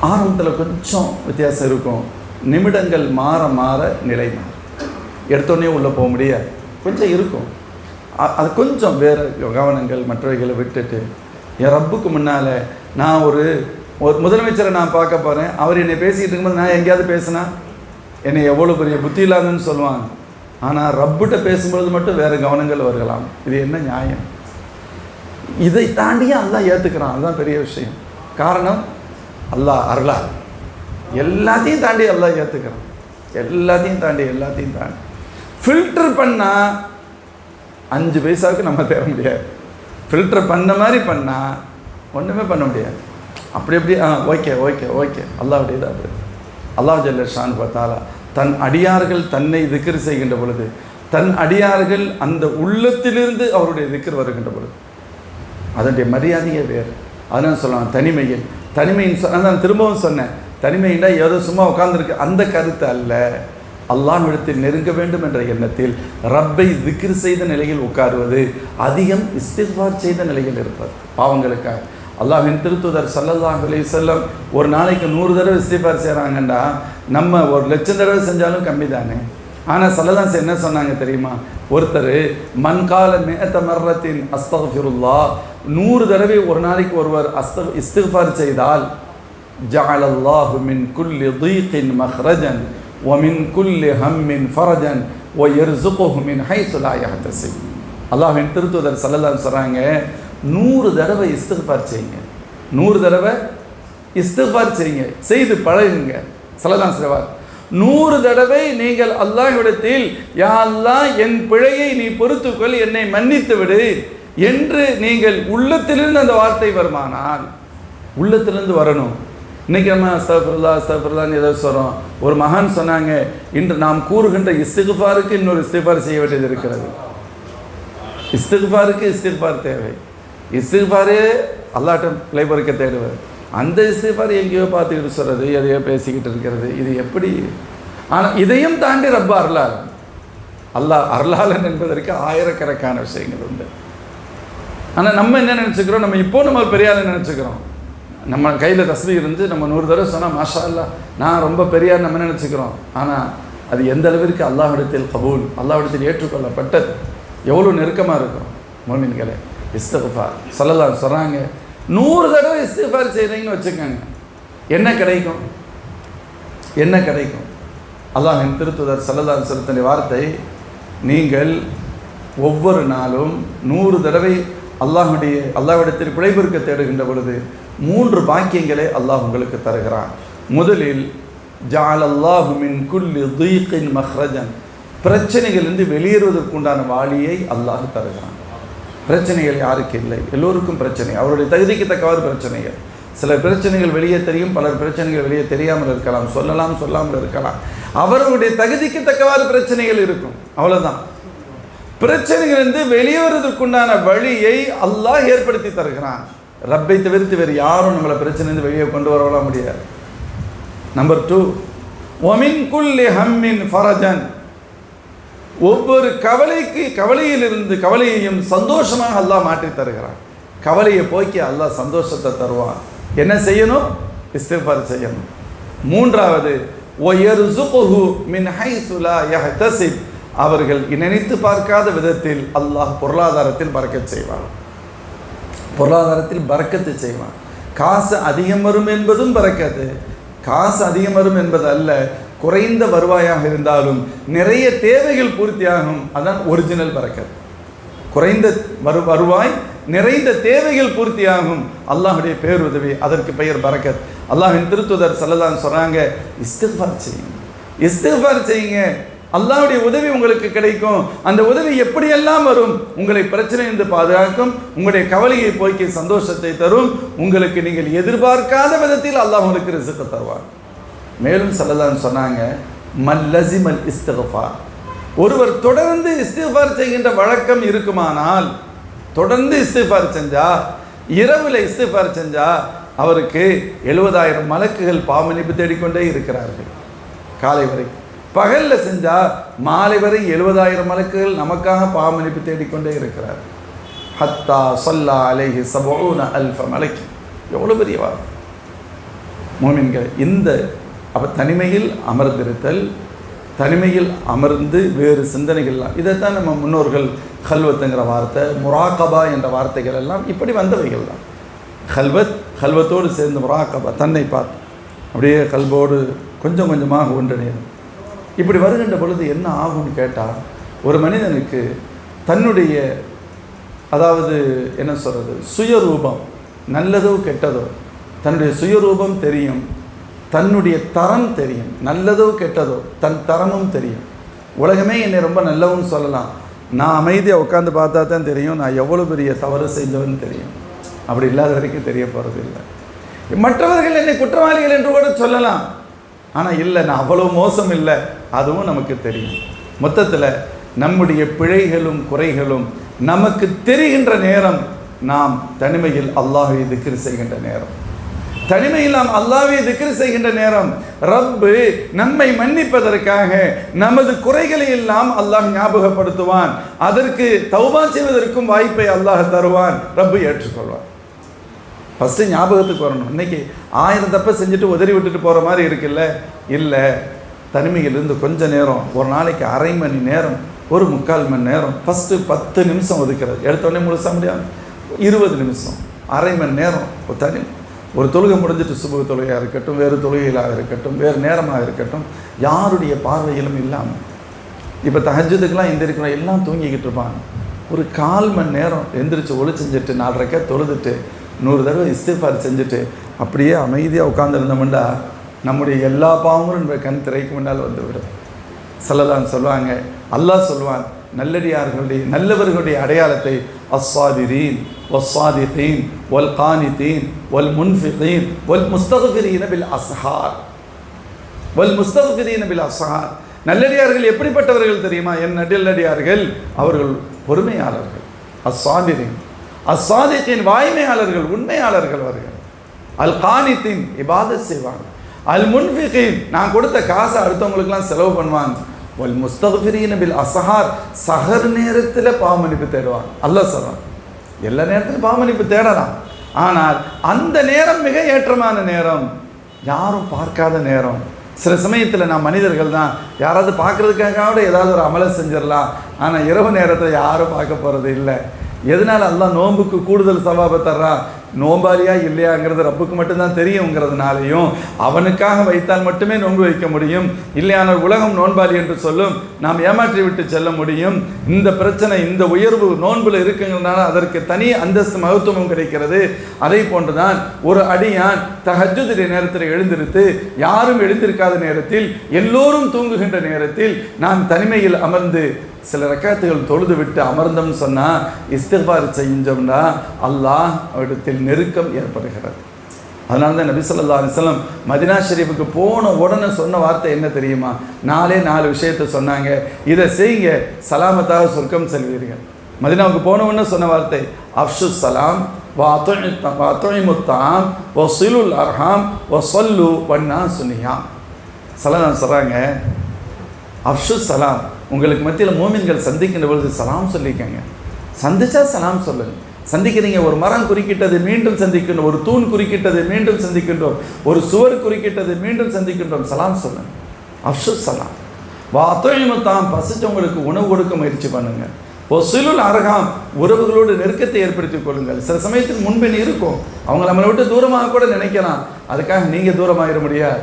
ஆரம்பத்தில் கொஞ்சம் வித்தியாசம் இருக்கும், நிமிடங்கள் மாற மாற நிலை மாறும். எடுத்தோடனே உள்ளே போக முடியாது, கொஞ்சம் இருக்கும். அது கொஞ்சம் வேறு கவனங்கள் மற்றவைகளை விட்டுட்டு, என் ரப்புக்கு முன்னால் நான் ஒரு முதலமைச்சரை நான் பார்க்க போகிறேன், அவர் என்னை பேசிக்கிட்டு இருக்கும்போது நான் எங்கேயாவது பேசினா என்னை எவ்வளோ பெரிய புத்தி இல்லாதன்னு சொல்லுவாங்க. ஆனால் ரப்புகிட்ட பேசும்பொழுது மட்டும் வேறு கவனங்கள் வரலாம். இது என்ன நியாயம்? இதை தாண்டியே அல்லாஹ் ஏற்றுக்கிறான். அதுதான் பெரிய விஷயம். காரணம், அல்லாஹ் அருளார். எல்லாத்தையும் தாண்டி அல்லாஹ் ஏற்றுக்கிறான். எல்லாத்தையும் தாண்டி ஃபில்டர் பண்ணால் 5 பைசாவுக்கு நம்ம தேர முடியாது. ஃபில்டர் பண்ண மாதிரி பண்ணால் ஒன்றுமே பண்ண முடியாது. அப்படி ஓகே அல்லாஹ்வுடையது அப்படி. அல்லாஹ் ஜல்ல ஷான் பார்த்தாலா தன் அடியார்கள் தன்னை திக்ர் செய்கின்ற பொழுது, தன் அடியார்கள் அந்த உள்ளத்திலிருந்து அவருடைய திக்ர் வருகின்ற பொழுது அதனுடைய மரியாதையே வேறு. அதனால் சொல்லலாம் தனிமையின் நான் திரும்பவும் சொன்னேன், தனிமையினா ஏதோ சும்மா உட்கார்ந்துருக்கு அந்த கருத்து அல்ல. அல்லாஹ்விடத்தில் நெருங்க வேண்டும் என்ற எண்ணத்தில் ரப்பை திக்ர் செய்த நிலையில் உட்காருவது, அதிகம் இஸ்திக்பார் செய்த நிலையில் இருப்பது பாவங்களுக்காக. அல்லாஹ்வின் திருத்தூதர் ஸல்லல்லாஹு அலைஹி வஸல்லம் ஒரு நாளைக்கு 100 தடவை இஸ்திக்பார் செய்கிறாங்கன்னா நம்ம 1,00,000 தடவை செஞ்சாலும் கம்மி தானே. ஆனால் ஸல்லல்லாஹு என்ன சொன்னாங்க தெரியுமா? ஒருத்தர் மன்கால மிஅத மர்ரத்தின் அஸ்தக்ஃபிருல்லாஹ் 100 தடவை ஒரு நாளைக்கு ஒருவர் இஸ்திக்பார் செய்தால் ஜஅலல்லாஹு மின் குல்லி தீகின் மக்ரஜன் வமின் குல்லி ஹம்மின் ஃபரஜன் வயர்ஸுகுஹு மின் ஹைஸு லா யஹ்தஸிப். அல்லாஹ்வின் திருத்தூதர் ஸல்லல்லாஹு சொல்கிறாங்க, 100 தடவை இஸ்திக்பார் செய்யுங்க, 100 தடவை இஸ்திக்பார் செய்யுங்க, செய்து பழகுங்க. ஸல்லல்லாஹு சொல்வார், 100 தடவை நீங்கள் அல்லாஹ்விடத்தில் யா அல்லாஹ் என் பிழையை நீ பொறுத்துக்கொள், என்னை மன்னித்து விடு என்று நீங்கள் உள்ளத்திலிருந்து அந்த வார்த்தை வருமானால், உள்ளத்திலிருந்து வரணும். இன்றைக்கி நம்ம அஸ்தக்ஃபிருல்லாஹ்னு ஏதோ சொல்கிறோம். ஒரு மகான் சொன்னாங்க, இன்று நாம் கூறுகின்ற இஸ்திக்பாருக்கு இன்னொரு இஸ்திக்பார் செய்ய வேண்டியது இருக்கிறது. இஸ்திக்பாருக்கு இஸ்திக்பார் தேவை. இஸ்திக்பாரே அல்லாஹ்ட்ட பிழை பொறுக்க தேடுவார். அந்த இஸ்திக்பார் எங்கேயோ பார்த்துக்கிட்டு சொல்கிறது, எதையோ பேசிக்கிட்டு இருக்கிறது, இது எப்படி? ஆனால் இதையும் தாண்டி ரப்ப அருளாளன். அல்லாஹ் அருளாளன் என்பதற்கு ஆயிரக்கணக்கான விஷயங்கள் உண்டு. ஆனால் நம்ம என்ன நினச்சிக்கிறோம்? நம்ம பெரிய ஆளை நினச்சிக்கிறோம். நம்ம கையில் தஸ்பீஹ் இருந்து நம்ம 100 தடவை சொன்னால் மாஷா அல்லாஹ் நான் ரொம்ப பெரியார் நம்ம நினச்சிக்கிறோம். ஆனால் அது எந்த அளவிற்கு அல்லாஹ்விடத்தில் கபூல், அல்லாஹ்விடத்தில் ஏற்றுக்கொள்ளப்பட்டது, எவ்வளோ நெருக்கமாக இருக்கும். மோமின்களே, இஸ்திக்பார் ஸல்லல்லாஹு சொல்கிறாங்க, 100 தடவை இஸ்திக்பார் செய்கிறீங்கன்னு வச்சுக்கோங்க, என்ன கிடைக்கும்? அல்லாஹ்வின் திருத்தூதர் ஸல்லல்லாஹு அலைஹி வஸல்லம் வார்த்தை, நீங்கள் ஒவ்வொரு நாளும் 100 தடவை அல்லாஹ்விடத்தில் பிழை பொறுக்க தேடுகின்ற பொழுது 3 பாக்கியங்களை அல்லாஹ் உங்களுக்கு தருகிறான். முதலில் ஜஅலல்லாஹு மின் குல்லி தீகின் மக்ரஜன், பிரச்சனைகளிலிருந்து வெளியேறுவதற்குண்டான வாளியை அல்லாஹ் தருகிறான். பிரச்சனைகள் யாருக்கு இல்லை? எல்லோருக்கும் பிரச்சனை, அவருடைய தகுதிக்கு தக்கவாறு பிரச்சனைகள். சில பிரச்சனைகள் வெளியே தெரியும், பலர் பிரச்சனைகள் வெளியே தெரியாமல் இருக்கலாம், சொல்லாமல் இருக்கலாம். அவர்களுடைய தகுதிக்கு தக்கவாறு பிரச்சனைகள் இருக்கும், அவ்வளோதான். பிரச்சனைகளிலிருந்து வெளியேறுவதற்குண்டான வழியை அல்லாஹ் ஏற்படுத்தி தருகிறான். ரப்பை தவிர்த்து வேறு யாரும் நம்மளை பிரச்சனையிலிருந்து வெளியே கொண்டு வரலாம் முடியாது. நம்பர் 2, ஒமின் குல்லி ஹம்மின் ஃபரஜன், ஒவ்வொரு கவலையையும் சந்தோஷமாக அல்லாஹ் மாற்றி தருகிறான். கவலையை போக்கி அல்லாஹ் சந்தோஷத்தை தருவான். என்ன செய்யணும்? இஸ்திக்ஃபார் செய்யணும். மூன்றாவது வயர்ஸுகுஹு மின் ஹைஸு லா யஹ்தஸிப், அவர்கள் நினைத்து பார்க்காத விதத்தில் அல்லாஹ் பொருளாதாரத்தில் பரக்கத் செய்வான். பொருளாதாரத்தில் பரக்கத்து செய்வான். காசு அதிகம் வரும் என்பதும் பரக்கத்து. காசு அதிகம் வரும் என்பது அல்ல, குறைந்த வருவாயாக இருந்தாலும் நிறைய தேவைகள் பூர்த்தியாகும். அதான் ஒரிஜினல் பரக்கத். குறைந்த வருவாய், நிறைந்த தேவைகள் பூர்த்தியாகும். அல்லாஹுடைய பேருதவி, அதற்கு பெயர் பரக்கத். அல்லாஹின் திருத்துதர் ஸல்லல்லாஹு அலைஹி சொல்றாங்க, இஸ்திக்ஃபார் செய்யுங்க, இஸ்திக்ஃபார் செய்யுங்க, அல்லாஹ்வுடைய உதவி உங்களுக்கு கிடைக்கும். அந்த உதவி எப்படியெல்லாம் வரும்? உங்களை பிரச்சனையிலிருந்து பாதுகாக்கும், உங்களுடைய கவலையை போக்கி சந்தோஷத்தை தரும், உங்களுக்கு நீங்கள் எதிர்பார்க்காத விதத்தில் அல்லாஹ் உங்களுக்கு ரிஸ்க் தருவார். மேலும் ஸல்லல்லாஹு அலைஹி சொன்னாங்க, மல்லஸிமல் இஸ்திக்ஃபார், ஒருவர் தொடர்ந்து இஸ்திக்ஃபார் செய்கின்ற வழக்கம் இருக்குமானால், தொடர்ந்து இஸ்திக்ஃபார் செஞ்சா, இரவில் இஸ்திக்ஃபார் செஞ்சா, அவருக்கு 70,000 மலக்குகள் பாவமன்னிப்பு தேடிக்கொண்டே இருக்கிறார்கள். காலை வரைக்கும் பகலில் செஞ்சால் மாலை வரை 70,000 மலக்குகள் நமக்காக பாவமன்னிப்பு தேடிக்கொண்டே இருக்கிறார். ஹத்தா ஸல்லா அலைஹி 70,000 மலக்கு. எவ்வளோ பெரிய வார்த்தை மோமின்கள்! இந்த அப்போ தனிமையில் அமர்ந்திருத்தல், தனிமையில் அமர்ந்து வேறு சிந்தனைகள்லாம், இதைத்தான் நம்ம முன்னோர்கள் கல்வத்துங்கிற வார்த்தை, முராகபா என்ற வார்த்தைகள் எல்லாம் இப்படி வந்தவைகள் தான். கல்வத்தோடு சேர்ந்து முராகபா, தன்னை பார்த்து அப்படியே கல்வோடு கொஞ்சம் கொஞ்சமாக ஒன்றிணையும். இப்படி வருகின்ற பொழுது என்ன ஆகும்னு கேட்டால், ஒரு மனிதனுக்கு தன்னுடைய, அதாவது என்ன சொல்கிறது, சுயரூபம் நல்லதோ கெட்டதோ, தன்னுடைய சுயரூபம் தெரியும், தன்னுடைய தரம் தெரியும். நல்லதோ கெட்டதோ தன் தரமும் தெரியும். உலகமே என்னை ரொம்ப நல்லவன்னு சொல்லலாம், நான் அமைதியாக உட்காந்து பார்த்தா தான் தெரியும் நான் எவ்வளோ பெரிய தவறு செஞ்சவன்னு தெரியும். அப்படி இல்லாத வரைக்கும் தெரிய போகிறது இல்லை. மற்றவர்கள் என்னை குற்றவாளிகள் என்று கூட சொல்லலாம், ஆனால் இல்லை நான் அவ்வளோ மோசம் இல்லை, அதுவும் நமக்கு தெரியும். மொத்தத்தில் நம்முடைய பிழைகளும் குறைகளும் நமக்கு தெரிகின்ற நேரம் நாம் தனிமையில் அல்லாஹ்வை திக்ர் செய்கின்ற நேரம். தனிமையில் நாம் அல்லாஹ்வை திக்ர் செய்கின்ற நேரம். ரப்பு நம்மை மன்னிப்பதற்காக நமது குறைகளை எல்லாம் அல்லாஹ் ஞாபகப்படுத்துவான். அதற்கு தௌபா செய்வதற்கும் வாய்ப்பை அல்லாஹ் தருவான். ரப்பு ஏற்றுக்கொள்வான். ஃபஸ்ட்டு ஞாபகத்துக்கு வரணும். இன்றைக்கி 1000 தப்பை செஞ்சுட்டு உதறி விட்டுட்டு போகிற மாதிரி இருக்குல்ல, இல்லை. தனிமையிலிருந்து கொஞ்சம் நேரம், ஒரு நாளைக்கு அரை மணி நேரம், ஒரு 3/4 மணி நேரம், ஃபஸ்ட்டு 10 நிமிஷம் ஒதுக்கிறது. எடுத்தோடனே முழுசாக முடியாது, 20 நிமிஷம், அரை மணி நேரம். ஒரு தொழுகை முடிஞ்சிட்டு, சுப தொழுகையாக இருக்கட்டும், வேறு தொழுகைகளாக இருக்கட்டும், வேறு நேரமாக இருக்கட்டும், யாருடைய பார்வையிலும் இல்லாமல். இப்போ தஹஜ்ஜுதுக்கெலாம் எந்திரிக்கிறோம், எல்லாம் தூங்கிக்கிட்டு இருப்பாங்க. ஒரு 1/4 மணி நேரம் எந்திரிச்சு ஒளி செஞ்சுட்டு 4 ரக்காத் தொழுதுட்டு 100 தடவை இஸ்திக்ஃபார் செஞ்சுட்டு அப்படியே அமைதியாக உட்கார்ந்துருந்தோம்னா நம்முடைய எல்லா பாவங்களும் நம்ம கண் திரைக்கு முன்னால் வந்து விடும். ஸல்லல்லாஹு சொல்லுவாங்க, அல்லாஹ் சொல்லுவான், நல்லவர்களுடைய அடையாளத்தை அஸ்ஸாபிரீன் வஸ்ஸாதிகீன் வல் கானிதீன் வல் முன்ஃபிகீன் வல் முஸ்தக்ஃபிரீன பில் அஸ்ஹார் வல் முஸ்தக்ஃபிரீன பில் அஸ்ஹார். நல்லடியார்கள் எப்படிப்பட்டவர்கள் தெரியுமா? என் நல்லடியார்கள் அவர்கள் பொறுமையாளர்கள். அஸ்ஸாபிரீன் அஸ்ஸாதிகீன் வாய்மையாளர்கள், உண்மையாளர்கள் அவர்கள். அல் கானிதீன் இபாதத் செய்வாங்க. அல் முன்ஃபிகீன் நான் கொடுத்த காசை அடுத்தவங்களுக்கெல்லாம் செலவு பண்ணுவாங்க. வல் முஸ்தக்ஃபிரீன பில் அஸ்ஹார் சஹர் நேரத்தில் பாவமன்னிப்பு தேடுவாங்க. அல்லாஹ் சொல்றான், எல்லா நேரத்திலும் பாவமன்னிப்பு தேடலாம், ஆனால் அந்த நேரம் மிக ஏற்றமான நேரம், யாரும் பார்க்காத நேரம். சில சமயத்தில் நான் மனிதர்கள் தான், யாராவது பார்க்குறதுக்காக ஏதாவது ஒரு அமலை செஞ்சிடலாம், ஆனால் இரவு நேரத்தை யாரும் பார்க்க போகிறது இல்லை. எதனால் அல்லாஹ் நோன்புக்கு கூடுதல் சவாபை தர்றான்? நோம்பாலியா இல்லையாங்கிறது ரப்புக்கு மட்டும்தான் தெரியுங்கிறதுனாலையும், அவனுக்காக வைத்தால் மட்டுமே நோன்பு வைக்க முடியும், இல்லையானால் உலகம் நோன்பாளி என்று சொல்லும், நாம் ஏமாற்றி விட்டு செல்ல முடியும். இந்த பிரச்சனை, இந்த உயர்வு நோன்பில் இருக்குங்கிறதுனால அதற்கு தனி அந்தஸ்து மகத்துவமும் கிடைக்கிறது. அதை போன்றுதான் ஒரு அடியான் தஹஜ்ஜுது நேரத்தில் எழுந்திருத்து, யாரும் எழுந்திருக்காத நேரத்தில், எல்லோரும் தூங்குகின்ற நேரத்தில் நான் தனிமையில் அமர்ந்து சில ரக்காத்துகள் தொழுது விட்டு அமர்ந்தோம்னு சொன்னால், இஸ்திக்ஃபார் செஞ்சோம்னா அல்லாஹ் இடத்தில் நெருக்கம் ஏற்படுகிறது. அதனால தான் நபி ஸல்லல்லாஹு அலைஹி வஸல்லம் மதீனா ஷரீஃபுக்கு போன உடனே சொன்ன வார்த்தை என்ன தெரியுமா? 4 விஷயத்தை சொன்னாங்க. இதை செய்யுங்க, சலாமத்தாக சொர்க்கம் செல்வீர்கள். மதீனாவுக்கு போன உடனே சொன்ன வார்த்தை அஃஷு சலாம் வஅத்இமுத்தாம் வஸிலுல் அர்ஹாம் வஸல்லு வன்னாசு நியாம். ஸல்லல்லாஹு சொல்கிறாங்க, அஃஷு சலாம், உங்களுக்கு மத்தியில் மோமின்கள் சந்திக்கின்ற பொழுது சலாம் சொல்லிக்கங்க. சந்திச்சா சலாம் சொல்லுங்க, சந்திக்கிறீங்க. ஒரு மரம் குறுக்கிட்டது மீண்டும் சந்திக்கின்றோம், ஒரு தூண் குறுக்கிட்டது மீண்டும் சந்திக்கின்றோம், ஒரு சுவர் குறுக்கிட்டது மீண்டும் சந்திக்கின்றோம். சலாம் சொல்லுங்க, அஃஷுஸ் சலாம். வாத்தொழிமுத்தாம், பசிச்சவங்களுக்கு உணவு கொடுக்க முயற்சி பண்ணுங்க. ஒசிலுல் அரகாம், உறவுகளோடு நெருக்கத்தை ஏற்படுத்திக் கொள்ளுங்கள். சில சமயத்துக்கு முன்பின் இருக்கும், அவங்க நம்மளை விட்டு தூரமாக கூட நினைக்கலாம், அதுக்காக நீங்கள் தூரமாகிட முடியாது.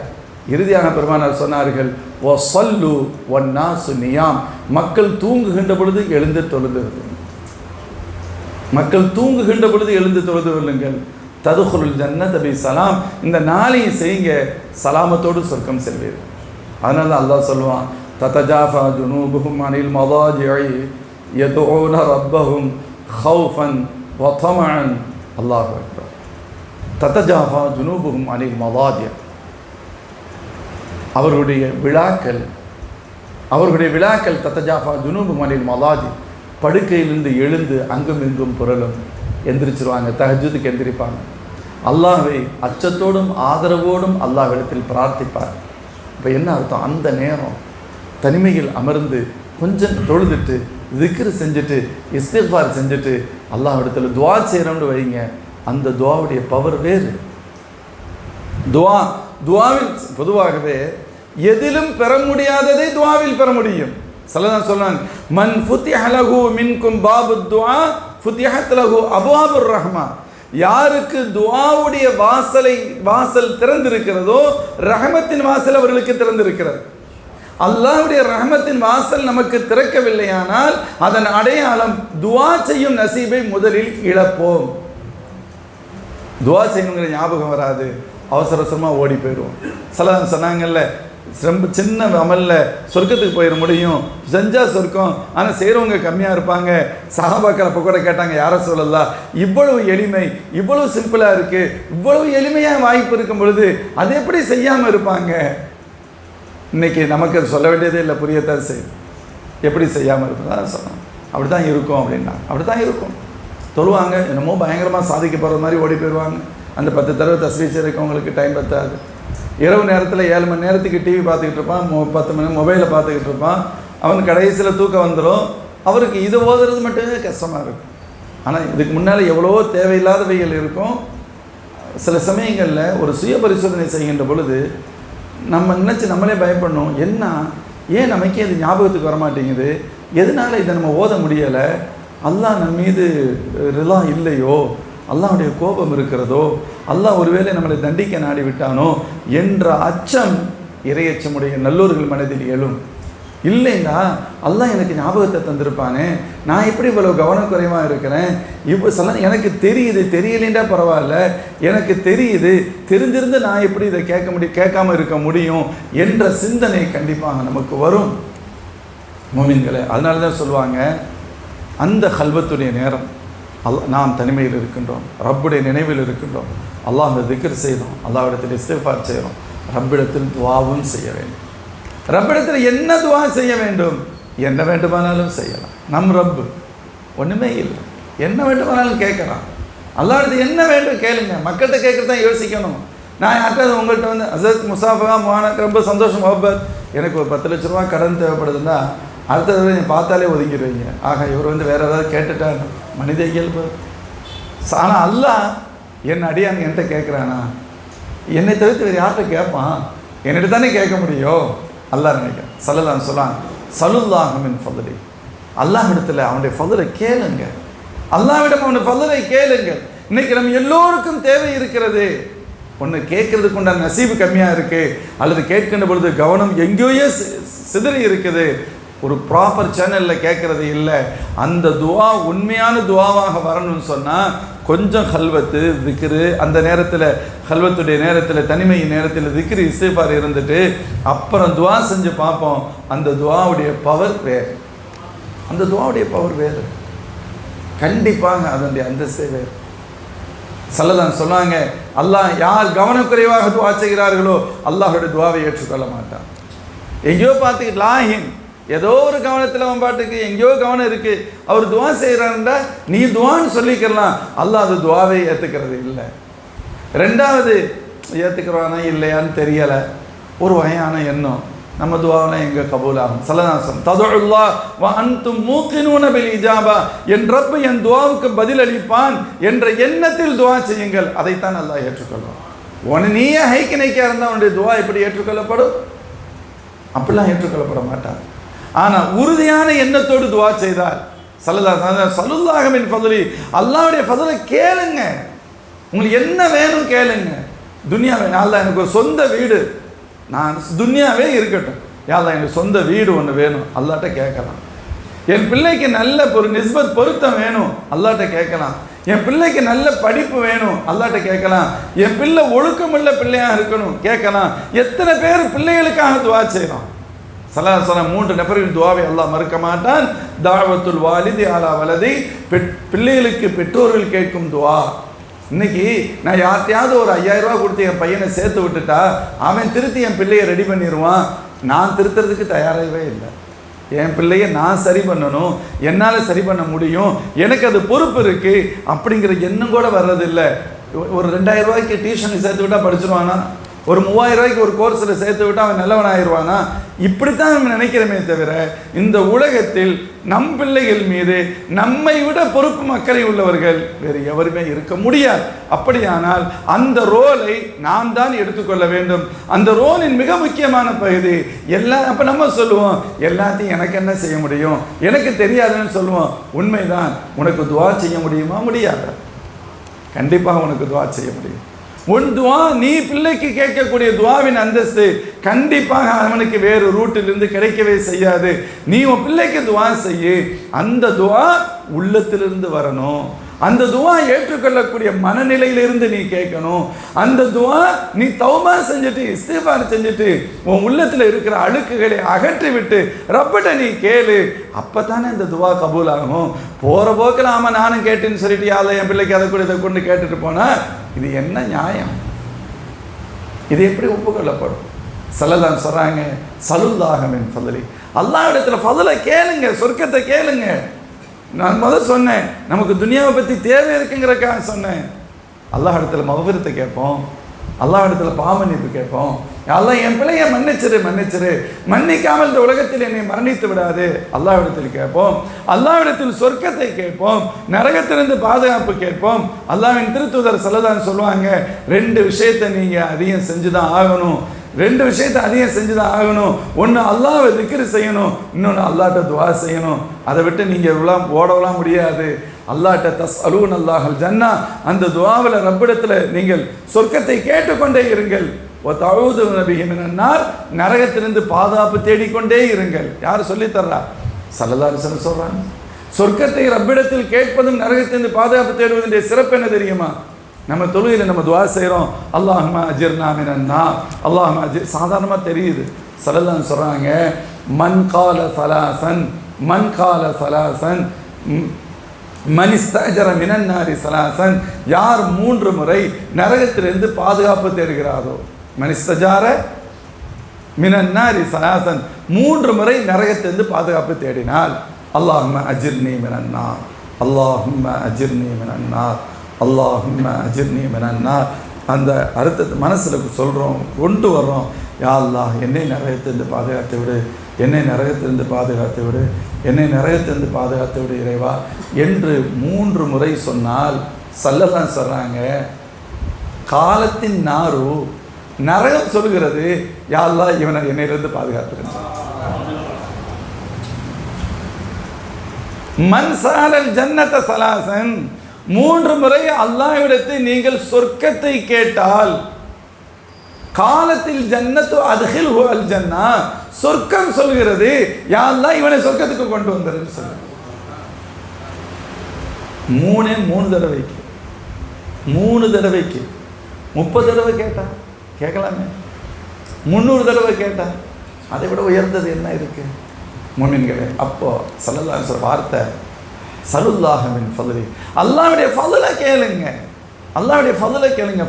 இறுதியாக பெருமானார் சொன்னார்கள், ஓ சொல்லு ஒன்னாசு நியாம், மக்கள் தூங்குகின்ற பொழுது எழுந்து தொழுது விடுங்கள். மக்கள் தூங்குகின்ற பொழுது எழுந்து தொழுது விடுங்கள். ததுகுலுல் ஜன்னத பி சலாம், இந்த நாளையை செய்யுங்க, சலாமத்தோடு சொர்க்கம் செல்வீர்கள். அதனால தான் அல்லாஹ் சொல்லுவான், ததஜாஃபா ஜுனூபுஹும் அனில் மதாஜிஇ யதுஊன ரப்பஹும் ஹௌஃபன் வ தமஅன். அல்லாஹு அக்பர். ததஜாஃபா ஜுனூபுஹும் அனில் மதாஜி, அவர்களுடைய விழாக்கள் தத்தஜாஃபா ஜுனூபுஹும் அனில் மதாஜி, படுக்கையிலிருந்து எழுந்து அங்கும் இங்கும் புரளும், எந்திரிச்சிருவாங்க, தஹஜ்ஜுதுக்கு எந்திரிப்பாங்க. அல்லாஹ்வை அச்சத்தோடும் ஆதரவோடும் அல்லாஹ்விடத்தில் பிரார்த்திப்பார். இப்போ என்ன அர்த்தம்? அந்த நேரம் தனிமையில் அமர்ந்து கொஞ்சம் தொழுதுட்டு திக்ர் செஞ்சுட்டு இஸ்திக்ஃபார் செஞ்சுட்டு அல்லாஹ்விடத்தில் துவா செய்கிறோம்னு வைங்க, அந்த துவாவுடைய பவர் வேறு. துவாவில் பொதுவாகவே எதிலும் பெற முடியாததை துவாவில் பெற முடியும். சல்லல்லாஹு சொல்றாங்க, மன் ஃபுத்திஹ லஹு மின்கும் பாபுத் துஆ ஃபுத்திஹத் லஹு அப்வாபுர் ரஹ்மா. யாருக்கு துஆவுடைய வாசல் திறந்திருக்கிறதோ ரஹமத்தின் வாசல் அவர்களுக்கு திறந்திருக்கிறது. அல்லாஹ்வுடைய ரஹமத்தின் வாசல் நமக்கு திறக்கவில்லையானால் அதன் அடையாளம் துஆ செய்யும் நசீபை முதலில் இழப்போம். துஆ செய்யணுங்கிற ஞாபகம் வராது, அவசர அவசரமாக ஓடி போயிடுவோம். சல்லல்லாஹு சொன்னாங்கல்ல, ரொம்ப சின்ன அமலில் சொர்க்கத்துக்கு போயிட முடியும், செஞ்சால் சொர்க்கம், ஆனால் செய்கிறவங்க கம்மியாக இருப்பாங்க. சஹாபாக்கள் அப்போ கூட கேட்டாங்க, யாரை சொல்லலாம், இவ்வளவு எளிமை, இவ்வளவு சிம்பிளாக இருக்குது, இவ்வளவு எளிமையாக வாய்ப்பு இருக்கும் பொழுது அது எப்படி செய்யாமல் இருப்பாங்க? இன்றைக்கி நமக்கு அது சொல்ல வேண்டியதே இல்லை, புரியத்தான் செய்யும். எப்படி செய்யாமல் இருப்பதான் சொன்னோம். அப்படி தான் இருக்கும் அப்படின்னா, அப்படி தான் இருக்கும். தொழுவாங்க, என்னமோ பயங்கரமாக சாதிக்க போகிற மாதிரி ஓடி போயிடுவாங்க. அந்த 10 தடவை தஸ்பீஹ் இருக்கவங்களுக்கு டைம் பத்தாது. இரவு நேரத்தில் 7 மணி நேரத்துக்கு டிவி பார்த்துக்கிட்டு இருப்பான், 10 மணி மொபைலை பார்த்துக்கிட்டு இருப்பான். அவனுக்கு கடைசியில் தூக்கம் வந்துடும். அவருக்கு இது ஓதுறது மட்டுமே கஷ்டமாக இருக்கும். ஆனால் இதுக்கு முன்னால் எவ்வளோ தேவையில்லாதவைகள் இருக்கும். சில சமயங்களில் ஒரு சுய பரிசோதனை செய்கின்ற பொழுது நம்ம நினச்சி நம்மளே பயப்படணும், என்ன ஏன் நமக்கே இது ஞாபகத்துக்கு வரமாட்டேங்குது, எதனால் இதை நம்ம ஓத முடியலை, அல்லாஹ் நம்ம மீது ரிலா இல்லையோ, அல்லாஹ்வுடைய கோபம் இருக்கிறதோ, அல்லாஹ் ஒருவேளை நம்மளை தண்டிக்க நாடி விட்டானோ என்ற அச்சம் இறையச்சமுடைய நல்லோர்கள் மனதில் எழும். இல்லைன்னா அல்லாஹ் எனக்கு ஞாபகத்தை தந்திருப்பானே, நான் எப்படி இவ்வளவு கவனக்குறைவாக இருக்கிறேன், எனக்கு தெரியுது, தெரியலேண்டா பரவாயில்ல, எனக்கு தெரியுது, தெரிஞ்சிருந்து நான் எப்படி இதை கேட்காம இருக்க முடியும் என்ற சிந்தனை கண்டிப்பாக நமக்கு வரும் மோமின்களே. அதனால தான் சொல்லுவாங்க, அந்த கல்வத்துடைய நேரம் நாம் தனிமையில் இருக்கின்றோம், ரப்புடைய நினைவில் இருக்கின்றோம், அல்லாஹ்வை திக்ர் செய்கிறோம், அல்லாஹ்விடத்தில் இஸ்திக்ஃபார் செய்கிறோம், ரப்பிடத்தில் துஆவும் செய்ய வேண்டும். ரப்பிடத்தில் என்ன துஆ செய்ய வேண்டும்? என்ன வேண்டுமானாலும் செய்யலாம். நம் ரப்பு ஒன்றுமே இல்லை, என்ன வேண்டுமானாலும் கேட்கலாம். அல்லாஹ்விடத்தில் என்ன வேண்டும் கேளுங்க. மக்கள்கிட்ட கேட்குறது தான் யோசிக்கணும். நான் யார்கிட்ட உங்கள்கிட்ட வந்து ஹஸரத் முசாஃபா எனக்கு ரொம்ப சந்தோஷம் முஹப்பத், எனக்கு ஒரு 10 லட்ச ரூபா கடன் தேவைப்படுதுன்னா அடுத்த தடவை நீங்கள் பார்த்தாலே ஒதுங்கிடுவீங்க. ஆக இவர் வந்து வேறு ஏதாவது கேட்டுட்டார், மனித இயல்பு. ஆனால் அல்லாஹ் என் அடியான் என்கிட்ட கேட்குறானா, என்னை தவிர்த்து வேறு யார்கிட்ட கேட்பான், என்னிட்ட தானே கேட்க முடியும் அல்லாஹ் நினைக்கிறேன். ஸல்லல்லாஹு சொல்லான், ஸலுல்லாஹு மின் ஃபضலி, அல்லாஹ்விடத்தில் அவனுடைய ஃபضலை கேளுங்க, அல்லாஹ்விடம் அவனுடைய ஃபضலை கேளுங்க. இன்னைக்கு நம்ம எல்லோருக்கும் தேவை இருக்கிறது. ஒன்று கேட்கறதுக்கு உண்டான நசீபு கம்மியாக இருக்குது, அல்லது கேட்கின்ற பொழுது கவனம் எங்கேயோ சிதறி இருக்குது, ஒரு ப்ராப்பர் சேனலில் கேட்குறது இல்லை. அந்த துவா உண்மையான துவாவாக வரணும்னு சொன்னால் கொஞ்சம் ஹல்வத்து திக்ரு, அந்த நேரத்தில் ஹல்வத்துடைய நேரத்தில் தனிமையின் நேரத்தில் திக்ரு இஸ்திக்ஃபார் இருந்துட்டு அப்புறம் துவா செஞ்சு பார்ப்போம். அந்த துவாவுடைய பவர் வேறு, அந்த துவாவுடைய பவர் வேறு, கண்டிப்பாக அதனுடைய அந்தஸ்தே வேறு. ஸல்லல்லாஹு சொன்னாங்க, அல்லாஹ் யார் கவனக்குறைவாக துவா செய்கிறார்களோ அல்லாஹ்வுடைய துவாவை ஏற்றுக்கொள்ள மாட்டான். எங்கேயோ பார்த்துக்கிட்டு லாஹின், ஏதோ ஒரு கவனத்தில் அவன் பாட்டுக்கு எங்கேயோ கவனம் இருக்குது, அவர் துவா செய்கிறாருண்டா நீ துவான்னு சொல்லிக்கலாம், அல்லாஹ் அது துவாவை ஏற்றுக்கிறது இல்லை. ரெண்டாவது, ஏற்றுக்கிறவானா இல்லையான்னு தெரியலை, ஒரு வகையான எண்ணம், நம்ம துவாவெல்லாம் எங்கே கபூல் ஆகும்? ஸல்லல்லாஹு ததுல்லாஹ் வ அன்தும் மூகினூன பில் இஜாபா, என் ரப்பு என் துவாவுக்கு பதில் அளிப்பான் என்ற எண்ணத்தில் துவா செய்யுங்கள், அதைத்தான் அல்லாஹ் ஏற்றுக்கொள்வான். நீயே ஹைக்கு நைக்கியா இருந்தால் உன்னுடைய துவா எப்படி ஏற்றுக்கொள்ளப்படும்? அப்படிலாம் ஏற்றுக்கொள்ளப்பட மாட்டார். ஆனால் உறுதியான எண்ணத்தோடு துவா செய்தால் ஸல்லல்லாஹு மின் ஃபضலி, அல்லாஹ்வுடைய ஃபضலை கேளுங்க. உங்களுக்கு என்ன வேணும் கேளுங்க. துனியா வேணும், அல்லாஹ் எனக்கு ஒரு சொந்த வீடு, நான் துனியாவே இருக்கட்டும், அல்லாஹ் எனக்கு சொந்த வீடு ஒன்று வேணும், அல்லாஹ்ட்ட கேட்கலாம். என் பிள்ளைக்கு நல்ல ஒரு நிஸ்பத் பொருத்தம் வேணும், அல்லாஹ்ட்ட கேட்கலாம். என் பிள்ளைக்கு நல்ல படிப்பு வேணும், அல்லாஹ்ட்ட கேட்கலாம். என் பிள்ளை ஒழுக்கமுள்ள பிள்ளையாக இருக்கணும், கேட்கலாம். எத்தனை பேர் பிள்ளைகளுக்காக துவா செய்யலாம்? ஸல்லல்லாஹு அலைஹி 3 நபரின் துவாவை அல்லாஹ் மறுக்க மாட்டான். தாவத்துல் வாலிதி அலா வலதி, பிள்ளைகளுக்கு பெற்றோர்கள் கேட்கும் துவா. இன்னைக்கு நான் யார்ட்டையாவது ஒரு 5000 ரூபா கொடுத்து என் பையனை சேர்த்து விட்டுட்டா அவன் திருத்தி என் பிள்ளையை ரெடி பண்ணிடுவான். நான் திருத்துறதுக்கு தயாராகவே இல்லை. என் பிள்ளையை நான் சரி பண்ணணும், என்னால் சரி பண்ண முடியும், எனக்கு அது பொறுப்பு இருக்குது அப்படிங்கிற எண்ணம் கூட வர்றதில்லை. ஒரு 2000 ரூபாய்க்கு டியூஷனுக்கு சேர்த்து விட்டால் படிச்சிருவானா? ஒரு 3000 ரூபாய்க்கு ஒரு கோர்ஸில் சேர்த்து விட்டால் அவன் நல்லவன் ஆயிடுவானா? இப்படித்தான் நம்ம நினைக்கிறோமே தவிர இந்த உலகத்தில் நம் பிள்ளைகள் மீது நம்மை விட பொறுப்பு மக்களை உள்ளவர்கள் வேறு எவருமே இருக்க முடியாது. அப்படியானால் அந்த ரோலை நாம் தான் எடுத்துக்கொள்ள வேண்டும். அந்த ரோலின் மிக முக்கியமான பகுதி அப்போ நம்ம சொல்லுவோம், எல்லாத்தையும் எனக்கு என்ன செய்ய முடியும், எனக்கு தெரியாதுன்னு சொல்லுவோம். உண்மைதான். உனக்கு துவா செய்ய முடியுமா? முடியாது. கண்டிப்பாக உனக்கு துவா செய்ய முடியும். உன் துவா, நீ பிள்ளைக்கு கேட்கக்கூடிய துவாவின் அந்தஸ்து கண்டிப்பாக அவனுக்கு வேறு ரூட்டிலிருந்து கிடைக்கவே செய்யாது. நீ உன் பிள்ளைக்கு துவா செய்ய, அந்த துவா உள்ளத்திலிருந்து வரணும். அந்த துவா ஏற்றுக்கொள்ளக்கூடிய மனநிலையிலிருந்து நீ கேட்கணும். அந்த துவா நீ தௌபா செஞ்சுட்டு இஸ்திக்ஃபார் செஞ்சுட்டு உன் உள்ளத்தில் இருக்கிற அழுக்குகளை அகற்றி விட்டு ரப்பிட்ட நீ கேளு. அப்போ தானே இந்த துவா கபூல் ஆகும். போகிற போக்கில் ஆமாம் நானும் கேட்டேன்னு சொல்லிட்டு யாரை என் பிள்ளைக்கு அதை கூட இதை கொண்டு கேட்டுட்டு போனால் இது என்ன நியாயம்? இது எப்படி ஒப்புக்கொள்ளப்படும்? ஸல்லல்லாஹு சொல்கிறாங்க, ஸல்லல்லாஹு மின் ஃபضலி, அல்லாஹ் இடத்துல ஃபضலை கேளுங்க, சொர்க்கத்தை கேளுங்க. நான் முதல் சொன்னேன், நமக்கு துனியாவை பற்றி தேவை இருக்குங்கிறக்காக சொன்னேன். அல்லாஹ் இடத்துல மஃபிரத்தை கேட்போம், அல்லாஹ் இடத்துல பாவமன்னிப்பு கேட்போம். அல்லாஹ் என் பிள்ளையை மன்னிச்சிரு, மன்னிக்காமல் இந்த உலகத்தில் என்னை மரணித்து விடாது, அல்லாஹ் இடத்தில் கேட்போம். அல்லாஹ் இடத்தில் சொர்க்கத்தை கேட்போம், நரகத்திலிருந்து பாதுகாப்பு கேட்போம். அல்லாஹ்வின் திருத்தூதர் ஸல்லல்லாஹு சொல்லுவாங்க, 2 விஷயத்தை நீங்கள் அதிகம் செஞ்சு தான் ஆகணும். 2 விஷயத்தை அதிகம் செஞ்சு தான் ஆகணும். ஒன்று அல்லாஹ்வை திக்ர் செய்யணும், இன்னொன்று அல்லாஹ்ட்ட துவா செய்யணும். அதை விட்டு நீங்கள் ஓடலாம் முடியாது. அல்லாஹ்ட்ட தஸ்அலூன் அல்லாஹல் ஜன்னா, அந்த துவாவில் ரப்பிடத்தில் நீங்கள் சொர்க்கத்தை கேட்டுக்கொண்டே இருங்கள். தஊதுன பிஹி மினன் நார், நரகத்திலிருந்து பாதுகாப்பு தேடிக்கொண்டே இருங்கள். யார் சொல்லித்தர்றா? ஸல்லல்லாஹு அலைஹி வஸல்லம் சொல்கிறாங்க. சொர்க்கத்தை ரப்பிடத்தில் கேட்பதும் நரகத்திலிருந்து பாதுகாப்பு தேடுவதனுடைய சிறப்பு என்ன தெரியுமா? நம்ம தொழுகையில் நம்ம துவா செய்கிறோம், அல்லாஹும்ம அஜிர்னா மினன் நார், அல்லாஹும்ம அஜிர், சாதாரணமாக தெரியுது. ஸல்லல்லாஹு சொல்கிறாங்க, மன் கால ஸலாசன் மன் இஸ்தஅஜர மினன் நாரி ஸலாசன், யார் 3 முறை நரகத்திலிருந்து பாதுகாப்பு தேடுகிறாரோ, மன் இஸ்தஜார மினன் நாரி ஸலாசன், 3 முறை நரகத்திலிருந்து பாதுகாப்பு தேடினால், அல்லாஹும்ம அஜிர்னி மினன் நார், அல்லாஹும்ம அஜிர்னி மினன் நார், அல்லாஹும்ம அஜிர்னி மினன் நார். அந்த அர்த்தத்தை மனசில் சொல்கிறோம், கொண்டு வர்றோம். யா அல்லாஹ், என்னை நரகத்திலிருந்து பாதுகாத்து விடு, என்னை நரகத்திலிருந்து பாதுகாத்து விடு, என்னை நரகத்திலிருந்து பாதுகாத்து விடு இறைவா என்று 3 முறை சொன்னால், ஸல்லல்லாஹு சொல்கிறாங்க, காலத்தின் நாரு நரகம் சொல்கிறது, யா அல்லாஹ் இவனை என்னையிலிருந்து பாதுகாத்துருங்க. மன் ஸஅலல் ஜன்னத ஸலாசன், 3 முறை அல்லாஹ்விடத்தை நீங்கள் சொர்க்கத்தை கேட்டால், காலத்தில் ஜன்னத்து அத்ஹில்ஹு அல் ஜன்னா, சொர்க்கம் சொல்கிறது, யா அல்லாஹ் இவனை சொர்க்கத்துக்கு கொண்டு வந்துருன்னு சொல்லு. 3 தடவைக்கு 3 தடவைக்கு 30 தடவை கேட்டா கேட்கலாமே, 300 தடவை கேட்டா அதை விட உயர்ந்தது என்ன இருக்கு முஃமின்களே? அப்போ ஸல்லல்லாஹு அலைஹி வஸல்லம் வார்த்தை, ஸல்லல்லாஹு மின் ஃபضலி, அல்லாஹ்வுடைய ஃபضலை கேளுங்க, அல்லாஹ்வுடைய ஃபضலை கேளுங்க.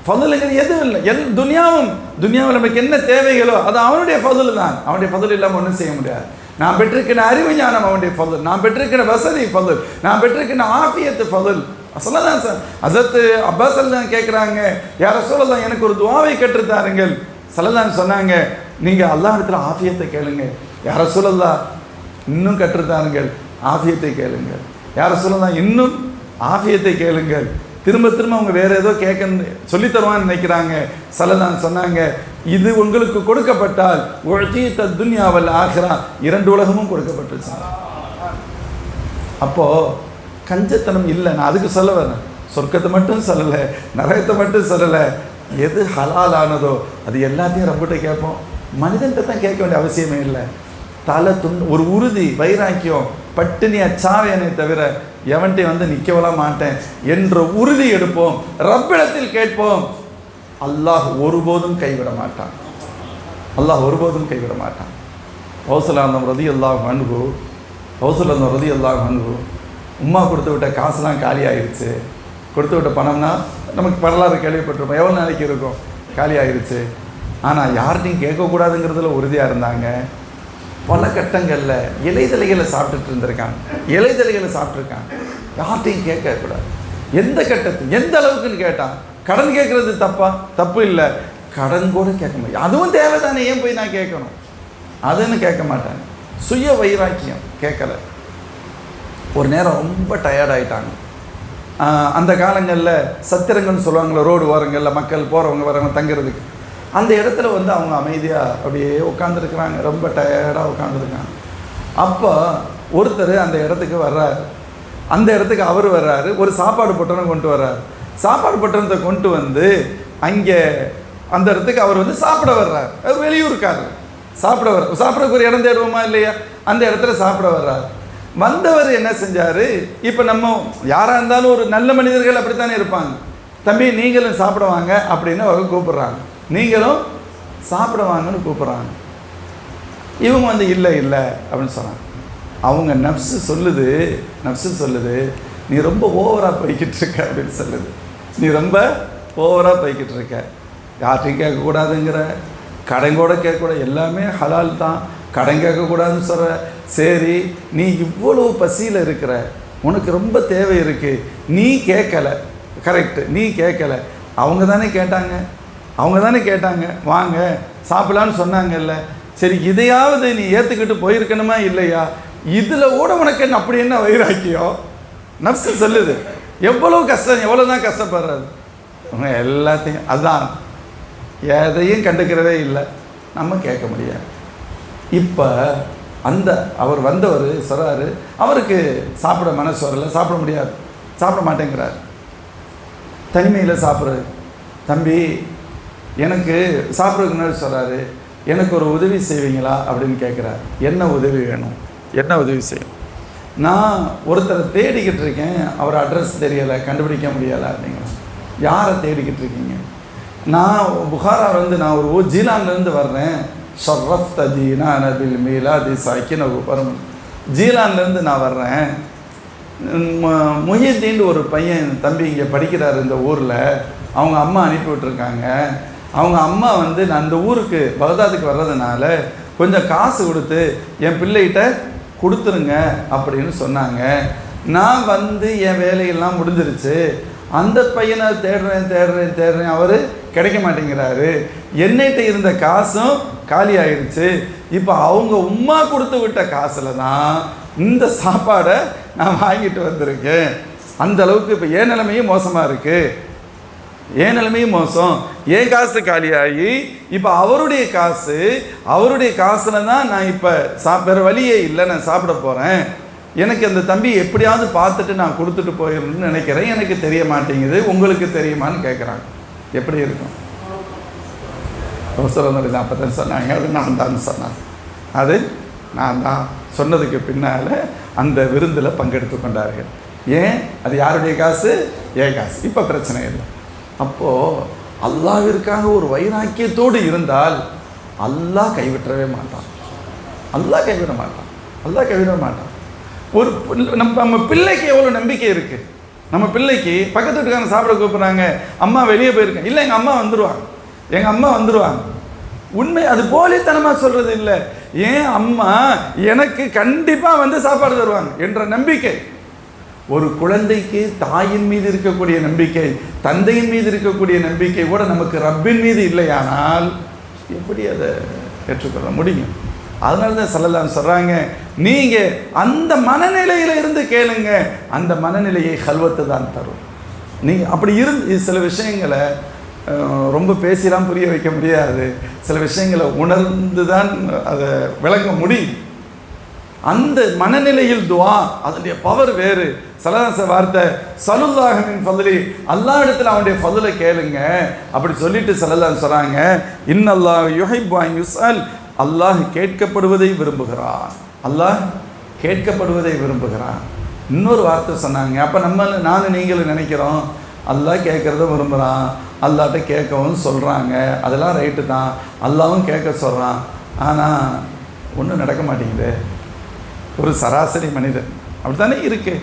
ஃபضலுங்கிறது எதுவும் இல்லை, துனியாவில் நமக்கு என்ன தேவைகளோ அது அவனுடைய ஃபضல் தான். அவனுடைய ஃபضல் இல்லாமல் ஒன்றும் செய்ய முடியாது. நான் பெற்றிருக்கிற அறிவு ஞானம் அவனுடைய ஃபضல், நான் பெற்றிருக்கிற வசதி ஃபضல், நான் பெற்றிருக்கிற ஆஃபியத்து ஃபضல். சொல்லலாம் சார், ஹஸரத் அப்பாஸ் தான் கேட்குறாங்க, யா ரசூலல்லாஹ் எனக்கு ஒரு துஆவை கற்றுத்தாருங்கள். ஸல்லல்லாஹு சொன்னாங்க, நீங்கள் அல்லாஹ் இடத்துல ஆஃபியத்தை கேளுங்க. யார சொல்லலாம் இன்னும் கற்றுத்தாருங்கள், ஆஃபியத்தை கேளுங்கள். யார சொல்லலாம் இன்னும் ஆஃபியத்தை கேளுங்கள். திரும்ப திரும்ப அவங்க வேறு ஏதோ கேட்க சொல்லித்தருவான்னு நினைக்கிறாங்க. சல்லல்லாஹு சொன்னாங்க, இது உங்களுக்கு கொடுக்கப்பட்டால் உஅதீத துன்யா வல் ஆகிரா, 2 உலகமும் கொடுக்கப்பட்டுச்சு. அப்போது கஞ்சத்தனம் இல்லை. நான் அதுக்கு சொல்ல வரேன், சொர்க்கத்தை மட்டும் சொல்லலை, நரகத்தை மட்டும் சொல்லலை. எது ஹலாலானதோ அது எல்லாத்தையும் ரப்பிட்ட கேட்போம். மனிதன்கிட்ட தான் கேட்க வேண்டிய அவசியமே இல்லை. தலை துண்டு ஒரு உறுதி, வைராக்கியம், பட்டினியா சாவேனே தவிர எவன்ட்டே வந்து நிற்கவலாம் மாட்டேன் என்ற உறுதி எடுப்போம். ரப்பிடத்தில் கேட்போம். அல்லாஹ் ஒருபோதும் கைவிட மாட்டான். அல்லாஹ் ஒருபோதும் கைவிட மாட்டான். ஹவுசுல்லாஹ் ரலியல்லாஹு அன்ஹு, ஹவுசுல்லாஹ் ரலியல்லாஹு அன்ஹு உம்மா கொடுத்து விட்ட காசுலாம் காலி ஆயிடுச்சு. கொடுத்து விட்ட பணம்னா நமக்கு வரலாறு கேள்விப்பட்டிருப்போம், எவ்வளோ நாளைக்கு இருக்கும், காலி ஆயிடுச்சு. ஆனால் யார்கிட்டையும் கேட்கக்கூடாதுங்கிறதுல உறுதியாக இருந்தாங்க. பல கட்டங்களில் இலைதலைகளை சாப்பிட்டுட்டு இருந்திருக்காங்க, இலைதலைகளை சாப்பிட்ருக்காங்க. யார்கிட்டையும் கேட்கக்கூடாது. எந்த கட்டத்தில் எந்த அளவுக்குன்னு கேட்டான். கடன் கேட்குறது தப்பு இல்லை, கடன் கூட கேட்க முடியும், அதுவும் தேவை தானே, ஏன் போய் நான் கேட்கணும், அதுன்னு கேட்க மாட்டாங்க. சுய வைராக்கியம் கேட்கலை. ஒரு நேரம் ரொம்ப டயர்டாயிட்டாங்க. அந்த காலங்களில் சத்திரங்கள்னு சொல்லுவாங்களே, ரோடு ஓரங்களில் மக்கள் போகிறவங்க வரவங்க தங்கிறதுக்கு, அந்த இடத்துல வந்து அவங்க அமைதியாக அப்படியே உட்காந்துருக்குறாங்க, ரொம்ப டயர்டாக உட்காந்துருக்காங்க. அப்போ ஒருத்தர் அந்த இடத்துக்கு வர்றாரு. அந்த இடத்துக்கு அவர் வர்றாரு, ஒரு சாப்பாடு பொட்டணம் கொண்டு வர்றாரு. சாப்பாடு பொட்டணத்தை கொண்டு வந்து அங்கே அந்த இடத்துக்கு அவர் வந்து சாப்பிட வர்றாரு. அவர் வெளியூருக்காரு, சாப்பிட்றதுக்கு ஒரு இடம் தேடுவோமா இல்லையா, அந்த இடத்துல சாப்பிட வர்றாரு. வந்தவர் என்ன செஞ்சார், இப்போ நம்ம யாராக இருந்தாலும் ஒரு நல்ல மனிதர்கள் அப்படித்தானே இருப்பாங்க. தம்பி நீங்களும் சாப்பிட வாங்க அப்படின்னு அவங்க கூப்பிட்றாங்க, நீங்களும் சாப்பிட வாங்கன்னு கூப்பிட்றாங்க. இவங்க வந்து இல்லை இல்லை அப்படின்னு சொன்னாங்க. அவங்க நஃப்ஸு சொல்லுது நீ ரொம்ப ஓவராக போய்கிட்டு இருக்க அப்படின்னு சொல்லுது. நீ ரொம்ப ஓவராக போய்கிட்டு இருக்க, யார்ட்டையும் கேட்கக்கூடாதுங்கிற, கடன் கூட கேட்கக்கூடாது, எல்லாமே ஹலால் தான், கடன் கேட்கக்கூடாதுன்னு சொல்கிற. சரி, நீ இவ்வளோ பசியில் இருக்கிற, உனக்கு ரொம்ப தேவை இருக்குது, நீ கேட்கலை, கரெக்டு, நீ கேட்கலை, அவங்க தானே கேட்டாங்க வாங்க சாப்பிடலான்னு சொன்னாங்கல்ல. சரி, இதையாவது நீ ஏற்றுக்கிட்டு போயிருக்கணுமா இல்லையா? இதில் கூட உனக்கு என்ன அப்படி என்ன வைராக்கியம்? நஃப்ஸு சொல்லுது எவ்வளோ கஷ்டம், எவ்வளோ தான் கஷ்டப்படுறது. அவங்க எல்லாத்தையும் அதுதான், எதையும் கண்டுக்கிறதே இல்லை, நம்ம கேட்க முடியாது. இப்போ அவர் வந்தவர் சொல்கிறாரு, அவருக்கு சாப்பிட மனசு வரல, சாப்பிட முடியாது, சாப்பிட மாட்டேங்கிறார், தனிமையில் சாப்பிட்றது. தம்பி எனக்கு சாப்பிட்றதுக்கு முன்னாடி சொல்கிறாரு, எனக்கு ஒரு உதவி செய்வீங்களா அப்படின்னு கேட்குறாரு. என்ன உதவி வேணும், என்ன உதவி செய்யும்? நான் ஒருத்தரை தேடிக்கிட்டு இருக்கேன், அவர் அட்ரஸ் தெரியலை, கண்டுபிடிக்க முடியலை அப்படிங்களா. யாரை தேடிக்கிட்டு இருக்கீங்க? நான் புகாரா நான் ஒரு ஜீலான்லேருந்து வர்றேன். ஷர்ரஃப் தஜீனா நபில் மீலாதி சாக்கின பரம், ஜீலான்லேருந்து நான் வர்றேன். முஹிதீன் ஒரு பையன் தம்பி இங்கே படிக்கிறார் இந்த ஊரில், அவங்க அம்மா அனுப்பி விட்டுருக்காங்க. அவங்க அம்மா வந்து நான் அந்த ஊருக்கு பகதாதுக்கு வர்றதுனால கொஞ்சம் காசு கொடுத்து என் பிள்ளைகிட்ட கொடுத்துருங்க அப்படின்னு சொன்னாங்க. நான் வந்து என் வேலையெல்லாம் முடிஞ்சிருச்சு, அந்த பையனை தேடுறேன், அவர் கிடைக்க மாட்டேங்கிறாரு. என்னைட்ட இருந்த காசும் காலி ஆயிடுச்சு. இப்போ அவங்க உம்மா கொடுத்து விட்ட காசில் தான் இந்த சாப்பாடை நான் வாங்கிட்டு வந்திருக்கேன். அந்த அளவுக்கு இப்போ ஏன் நிலைமையும் மோசமாக இருக்குது, ஏன் நிலைமையும் மோசம். ஏன் காசு காலியாகி இப்போ அவருடைய காசில் தான் நான் இப்போ வேறு வழியே இல்லை, நான் சாப்பிட போகிறேன். எனக்கு அந்த தம்பி எப்படியாவது பார்த்துட்டு நான் கொடுத்துட்டு போயிடணும்னு நினைக்கிறேன், எனக்கு தெரிய மாட்டேங்குது, உங்களுக்கு தெரியுமான்னு கேட்குறாங்க. எப்படி இருக்கும்? அப்போ தான் சொன்னாங்க, அது நான் தான் சொன்னேன், அது நான் தான் சொன்னதுக்கு பின்னால் அந்த விருந்தில் பங்கெடுத்து கொண்டார்கள். ஏன்? அது யாருடைய காசு? ஏன் காசு. இப்போ பிரச்சனை இல்லை. அப்போது அல்லாஹ்விற்காக ஒரு வைராக்கியத்தோடு இருந்தால் அல்லாஹ் கைவிட்டவே மாட்டான், அல்லாஹ் கைவிட மாட்டான். ஒரு நம்ம பிள்ளைக்கு எவ்வளோ நம்பிக்கை இருக்குது. நம்ம பிள்ளைக்கு பக்கத்து வீட்டுக்காரங்க சாப்பிட கூப்பிட்றாங்க, அம்மா வெளியே போயிருக்கேன், இல்லை எங்கள் அம்மா வந்துடுவாங்க. உண்மை அது போலித்தனமாக சொல்கிறது இல்லை. ஏன் அம்மா எனக்கு கண்டிப்பாக வந்து சாப்பாடு தருவாங்க என்ற நம்பிக்கை. ஒரு குழந்தைக்கு தாயின் மீது இருக்கக்கூடிய நம்பிக்கை, தந்தையின் மீது இருக்கக்கூடிய நம்பிக்கை கூட நமக்கு ரப்பின் மீது இல்லையானால் எப்படி அதை ஏற்றுக்கொள்ள முடியும். அதனால தான் ஸல்லல்லாஹு சொல்கிறாங்க, நீங்கள் அந்த மனநிலையில் இருந்து கேளுங்க, அந்த மனநிலையை கல்வத்து தான் தரும். நீங்கள் அப்படி இருந்து சில விஷயங்களை ரொம்ப பேசிலாம் புரிய வைக்க முடியாது, சில விஷயங்களை உணர்ந்து தான் அதை விளங்க முடியும். அந்த மனநிலையில் துவா, அதனுடைய பவர் வேறு. ஸல்லல்லாஹு வார்த்தை ஸல்லல்லாஹு மின் ஃபضலி, அல்லாஹ் இடத்துல அவனுடைய ஃபضலை கேளுங்க. அப்படி சொல்லிட்டு ஸல்லல்லாஹு சொல்கிறாங்க, இன்னல்லாஹ் யுஹிப்பு அன் யுஸ்அல், அல்லாஹ் கேட்கப்படுவதை விரும்புகிறான். அல்லாஹ் கேட்கப்படுவதை விரும்புகிறான். இன்னொரு வார்த்தை சொன்னாங்க. அப்போ நானும் நீங்களும் நினைக்கிறோம் அல்லாஹ் கேட்குறத விரும்புகிறான், அல்லாஹ்ட்ட கேட்கவும் சொல்கிறாங்க, அதெல்லாம் ரைட்டு தான், அல்லாவும் கேட்க சொல்கிறான். ஆனால் ஒன்றும் நடக்க மாட்டேங்குது. ஒரு சராசரி மனிதன் அப்படி தானே இருக்கு,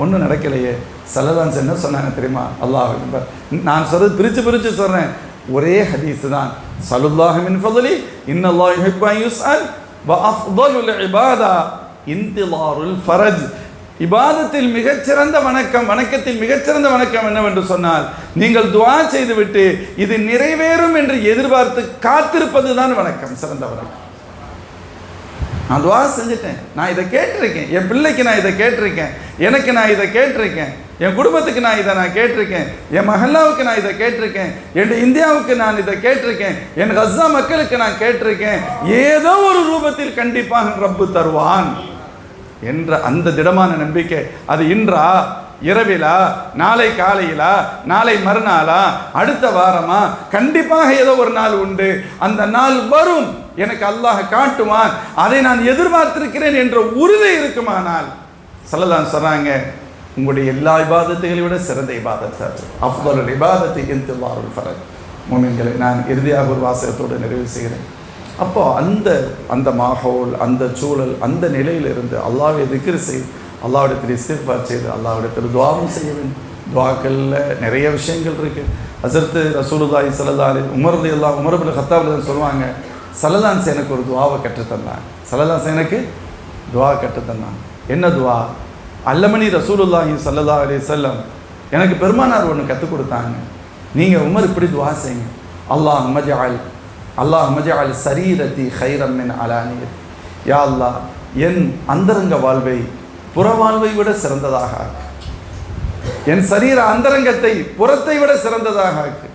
ஒன்றும் நடக்கலையே. ஸல்லல்லாஹு என்ன சொன்னாங்க தெரியுமா? அல்லாஹ் அக்பர். நான் சொல்கிறது பிரித்து சொல்கிறேன், ஒரே ஹதீஸ் தான். ஸல்லல்லாஹு மின் ஃபضலி இன்னல்லாஹ் யுஹிப்பு அன் யுஸ்அல் வ அஃதலுல் இபாதா இன்திலாருல் ஃபரஜ். இபாதத்தில் மிகச்சிறந்த வணக்கம், வணக்கத்தில் மிகச்சிறந்த வணக்கம் என்னவென்று சொன்னால், நீங்கள் துஆ செய்துவிட்டு இது நிறைவேறும் என்று எதிர்பார்த்து காத்திருப்பது தான் வணக்கம், சிறந்த வணக்கம். நான் துஆ செஞ்சுட்டேன், நான் இதை கேட்டிருக்கேன், என் பிள்ளைக்கு நான் இதை கேட்டிருக்கேன், எனக்கு நான் இதை கேட்டிருக்கேன், என் குடும்பத்துக்கு நான் இதை கேட்டிருக்கேன், என் மஹல்லாவுக்கு நான் இதை கேட்டிருக்கேன், என் இந்தியாவுக்கு நான் இதை கேட்டிருக்கேன், என் கஸா மக்களுக்கு நான் கேட்டிருக்கேன், ஏதோ ஒரு ரூபத்தில் கண்டிப்பாக ரப்பு தருவான் என்ற அந்த திடமான நம்பிக்கை. அது இன்றா, இரவிலா, நாளை காலையிலா, நாளை மறுநாளா, அடுத்த வாரமா, கண்டிப்பாக ஏதோ ஒரு நாள் உண்டு, அந்த நாள் வரும், எனக்கு அல்லாஹ் காட்டுவான், அதை நான் எதிர்பார்த்திருக்கிறேன் என்ற உறுதி இருக்குமானால் ஸல்லல்லாஹு சொல்றாங்க, உங்களுடைய எல்லா இபாதத்துகளை விட சிறந்த இபாதத் அது. அஃதலுல் இபாதத்தி இன்திலாருல் ஃபரஜ். முஃமின்களை, நான் இறுதியாக ஒரு வாசகத்தோடு நிறைவு செய்கிறேன். அப்போ அந்த மாஹோல், அந்த சூழல், அந்த நிலையிலிருந்து அல்லாஹ்வை திக்ர் செய்து, அல்லாஹ்விடத்தில் இஸ்திக்ஃபார் செய்து, அல்லாஹ்விடத்தில் துஆவும் செய்ய வேண்டும். துஆக்களில் நிறைய விஷயங்கள் இருக்குது. ஹஸரத் ரசூலுல்லாஹி ஸல்லல்லாஹு அலைஹி உமர் இப்னு கத்தாப் சொல்லுவாங்க, ஸல்லல்லாஹு எனக்கு ஒரு துஆவை கற்றுத்தந்தாங்க. ஸல்லல்லாஹு எனக்கு துஆ கற்றுத்தந்தாங்க. என்ன துஆ? அல்லமணி ரசூலுல்லாஹி ஸல்லல்லாஹு அலைஹி வஸல்லம், எனக்கு பெருமானார் ஒன்று கற்றுக் கொடுத்தாங்க. நீங்கள் உமர் இப்படி துஆ செய்யுங்க, அல்லாஹும்ம ஜஅல் சரீரத்தி கைரம் மின் அலானியத்தி. யா அல்லாஹ், என் அந்தரங்க வாழ்வை புற வாழ்வை விட சிறந்ததாக ஆக்கு, என் சரீர அந்தரங்கத்தை புறத்தை விட சிறந்ததாக ஆக்கு.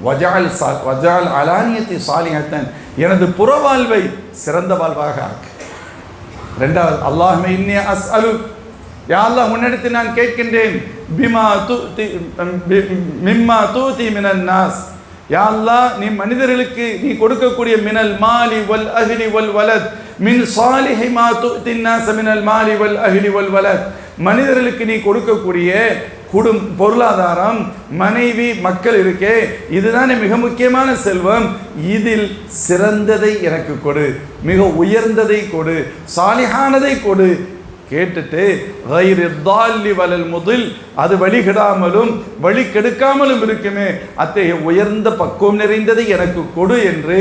வஜஅல் அலானியத்தி சாலிஹத்தன், எனது புற வாழ்வை சிறந்த வாழ்வாக ஆக்கு. ரெண்டாவது, அல்லாஹும்ம இன்னி அஸ்அலுக், யா அல்லாஹ் உன்னிடத்தில் நான் கேட்கின்றேன், மிம்மா தூதி மினன் நாஸ், யா அல்லாஹ் நீ மனிதர்களுக்கு நீ கொடுக்கக்கூடிய மினல் மாலி வல் அஹ்லி வல் வலத், மின் சாலிஹி மா துஅத்தின் நாஸ மினல் மாலி வல் அஹ்லி வல் வலத், மனிதர்களுக்கு நீ கொடுக்கக்கூடிய பொருளாதாரம், மனைவி, மக்கள் இருக்கே, இதுதானே மிக முக்கியமான செல்வம், இதில் சிறந்ததை எனக்கு கொடு, மிக உயர்ந்ததை கொடு, சாலிஹானதை கொடு. கேட்டுட்டு அது வழிகிடாமலும் வழி கெடுக்காமலும் இருக்குமே, அத்தகைய உயர்ந்த பக்குவம் நிறைந்ததை எனக்கு கொடு என்று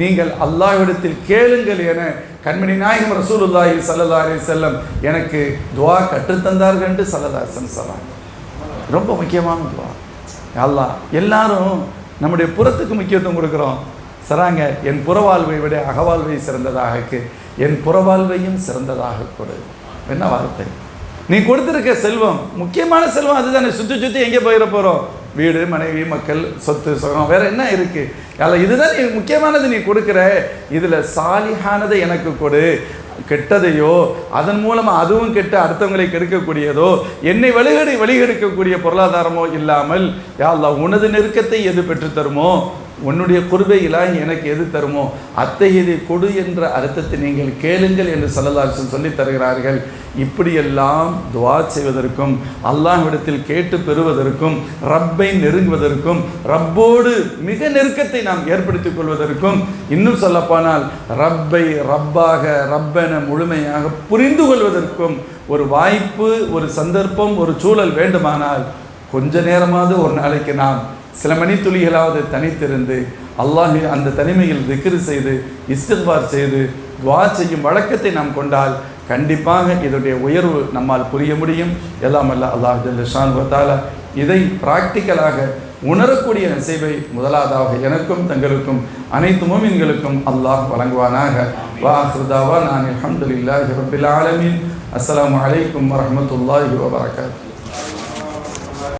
நீங்கள் அல்லாஹ்விடத்தில் கேளுங்கள் என கண்மணி நாயகம் ரசூலுல்லாஹி ஸல்லல்லாஹு அலைஹி வஸல்லம் எனக்கு துஆ கற்றுத்தந்தார்கள் என்று ஸல்லல்லாஹு அலைஹி வஸல்லம் சொன்னாங்க. ரொம்ப முக்கியமான துஆ. அல்லாஹ், எல்லாரும் நம்முடைய புறத்துக்கு முக்கியத்துவம் கொடுக்குறோம், சராங்க என் புறவாழ்வை விட அகவாழ்வை சிறந்ததாக, என் புறவாழ்வையும் சிறந்ததாக கொடு. என்ன வார்த்தை! நீ கொடுத்துருக்க செல்வம், முக்கியமான செல்வம் அதுதானே. சுற்றி எங்கே போயிட போகிறோம்? வீடு, மனைவி, மக்கள், சொத்து, சுகம், வேற என்ன இருக்கு? இதுதான் நீ முக்கியமானது நீ கொடுக்குற. இதில் சாலிஹானதை எனக்கு கொடு, கெட்டதையோ அதன் மூலமாக அதுவும் கெட்ட அடுத்தவங்களை கெடுக்கக்கூடியதோ என்னை வழிகெடுக்கக்கூடிய பொருளாதாரமோ இல்லாமல், யா அல்லாஹ் உனது நெருக்கத்தை எது பெற்றுத்தருமோ, உன்னுடைய குர்பை இலாஹி எனக்கு எது தருமோ அத்தகையதை கொடு என்ற அர்த்தத்தை நீங்கள் கேளுங்கள் என்று ஸல்லல்லாஹு அலைஹி வஸல்லம் சொல்லித் தருகிறார்கள். இப்படியெல்லாம் துஆ செய்வதற்கும், அல்லாஹ்விடத்தில் கேட்டு பெறுவதற்கும், ரப்பை நெருங்குவதற்கும், ரப்போடு மிக நெருக்கத்தை நாம் ஏற்படுத்திக் கொள்வதற்கும், இன்னும் சொல்லப்போனால் ரப்பை ரப்பாக, ரப்பென முழுமையாக புரிந்து கொள்வதற்கும் ஒரு வாய்ப்பு, ஒரு சந்தர்ப்பம், ஒரு சூழல் வேண்டுமானால் கொஞ்ச நேரமாவது ஒரு நாளைக்கு நாம் சில மணித்துளிகளாவது தனித்திருந்து அல்லாஹ் அந்த தனிமையில் திக்ர் செய்து இஸ்திக்பார் செய்து துஆ செய்யும் வழக்கத்தை நாம் கொண்டால் கண்டிப்பாக இதனுடைய உயர்வு நம்மால் புரிய முடியும். எல்லாம் அல்ல அல்லாஹ் ஜல்ல ஷானஹு வ தஆலா இதை பிராக்டிக்கலாக உணரக்கூடிய நசீபை முதலாவதாக எனக்கும் தங்களுக்கும் அனைத்து முஃமின்களுக்கும் அல்லாஹ் வழங்குவானாக. வா ஆகிரு தஅவானா அல்ஹம்துலில்லாஹி ரப்பில் ஆலமீன். அஸ்ஸலாமு அலைக்கும் வரஹ்மத்துல்லாஹி வபரகாத்துஹு.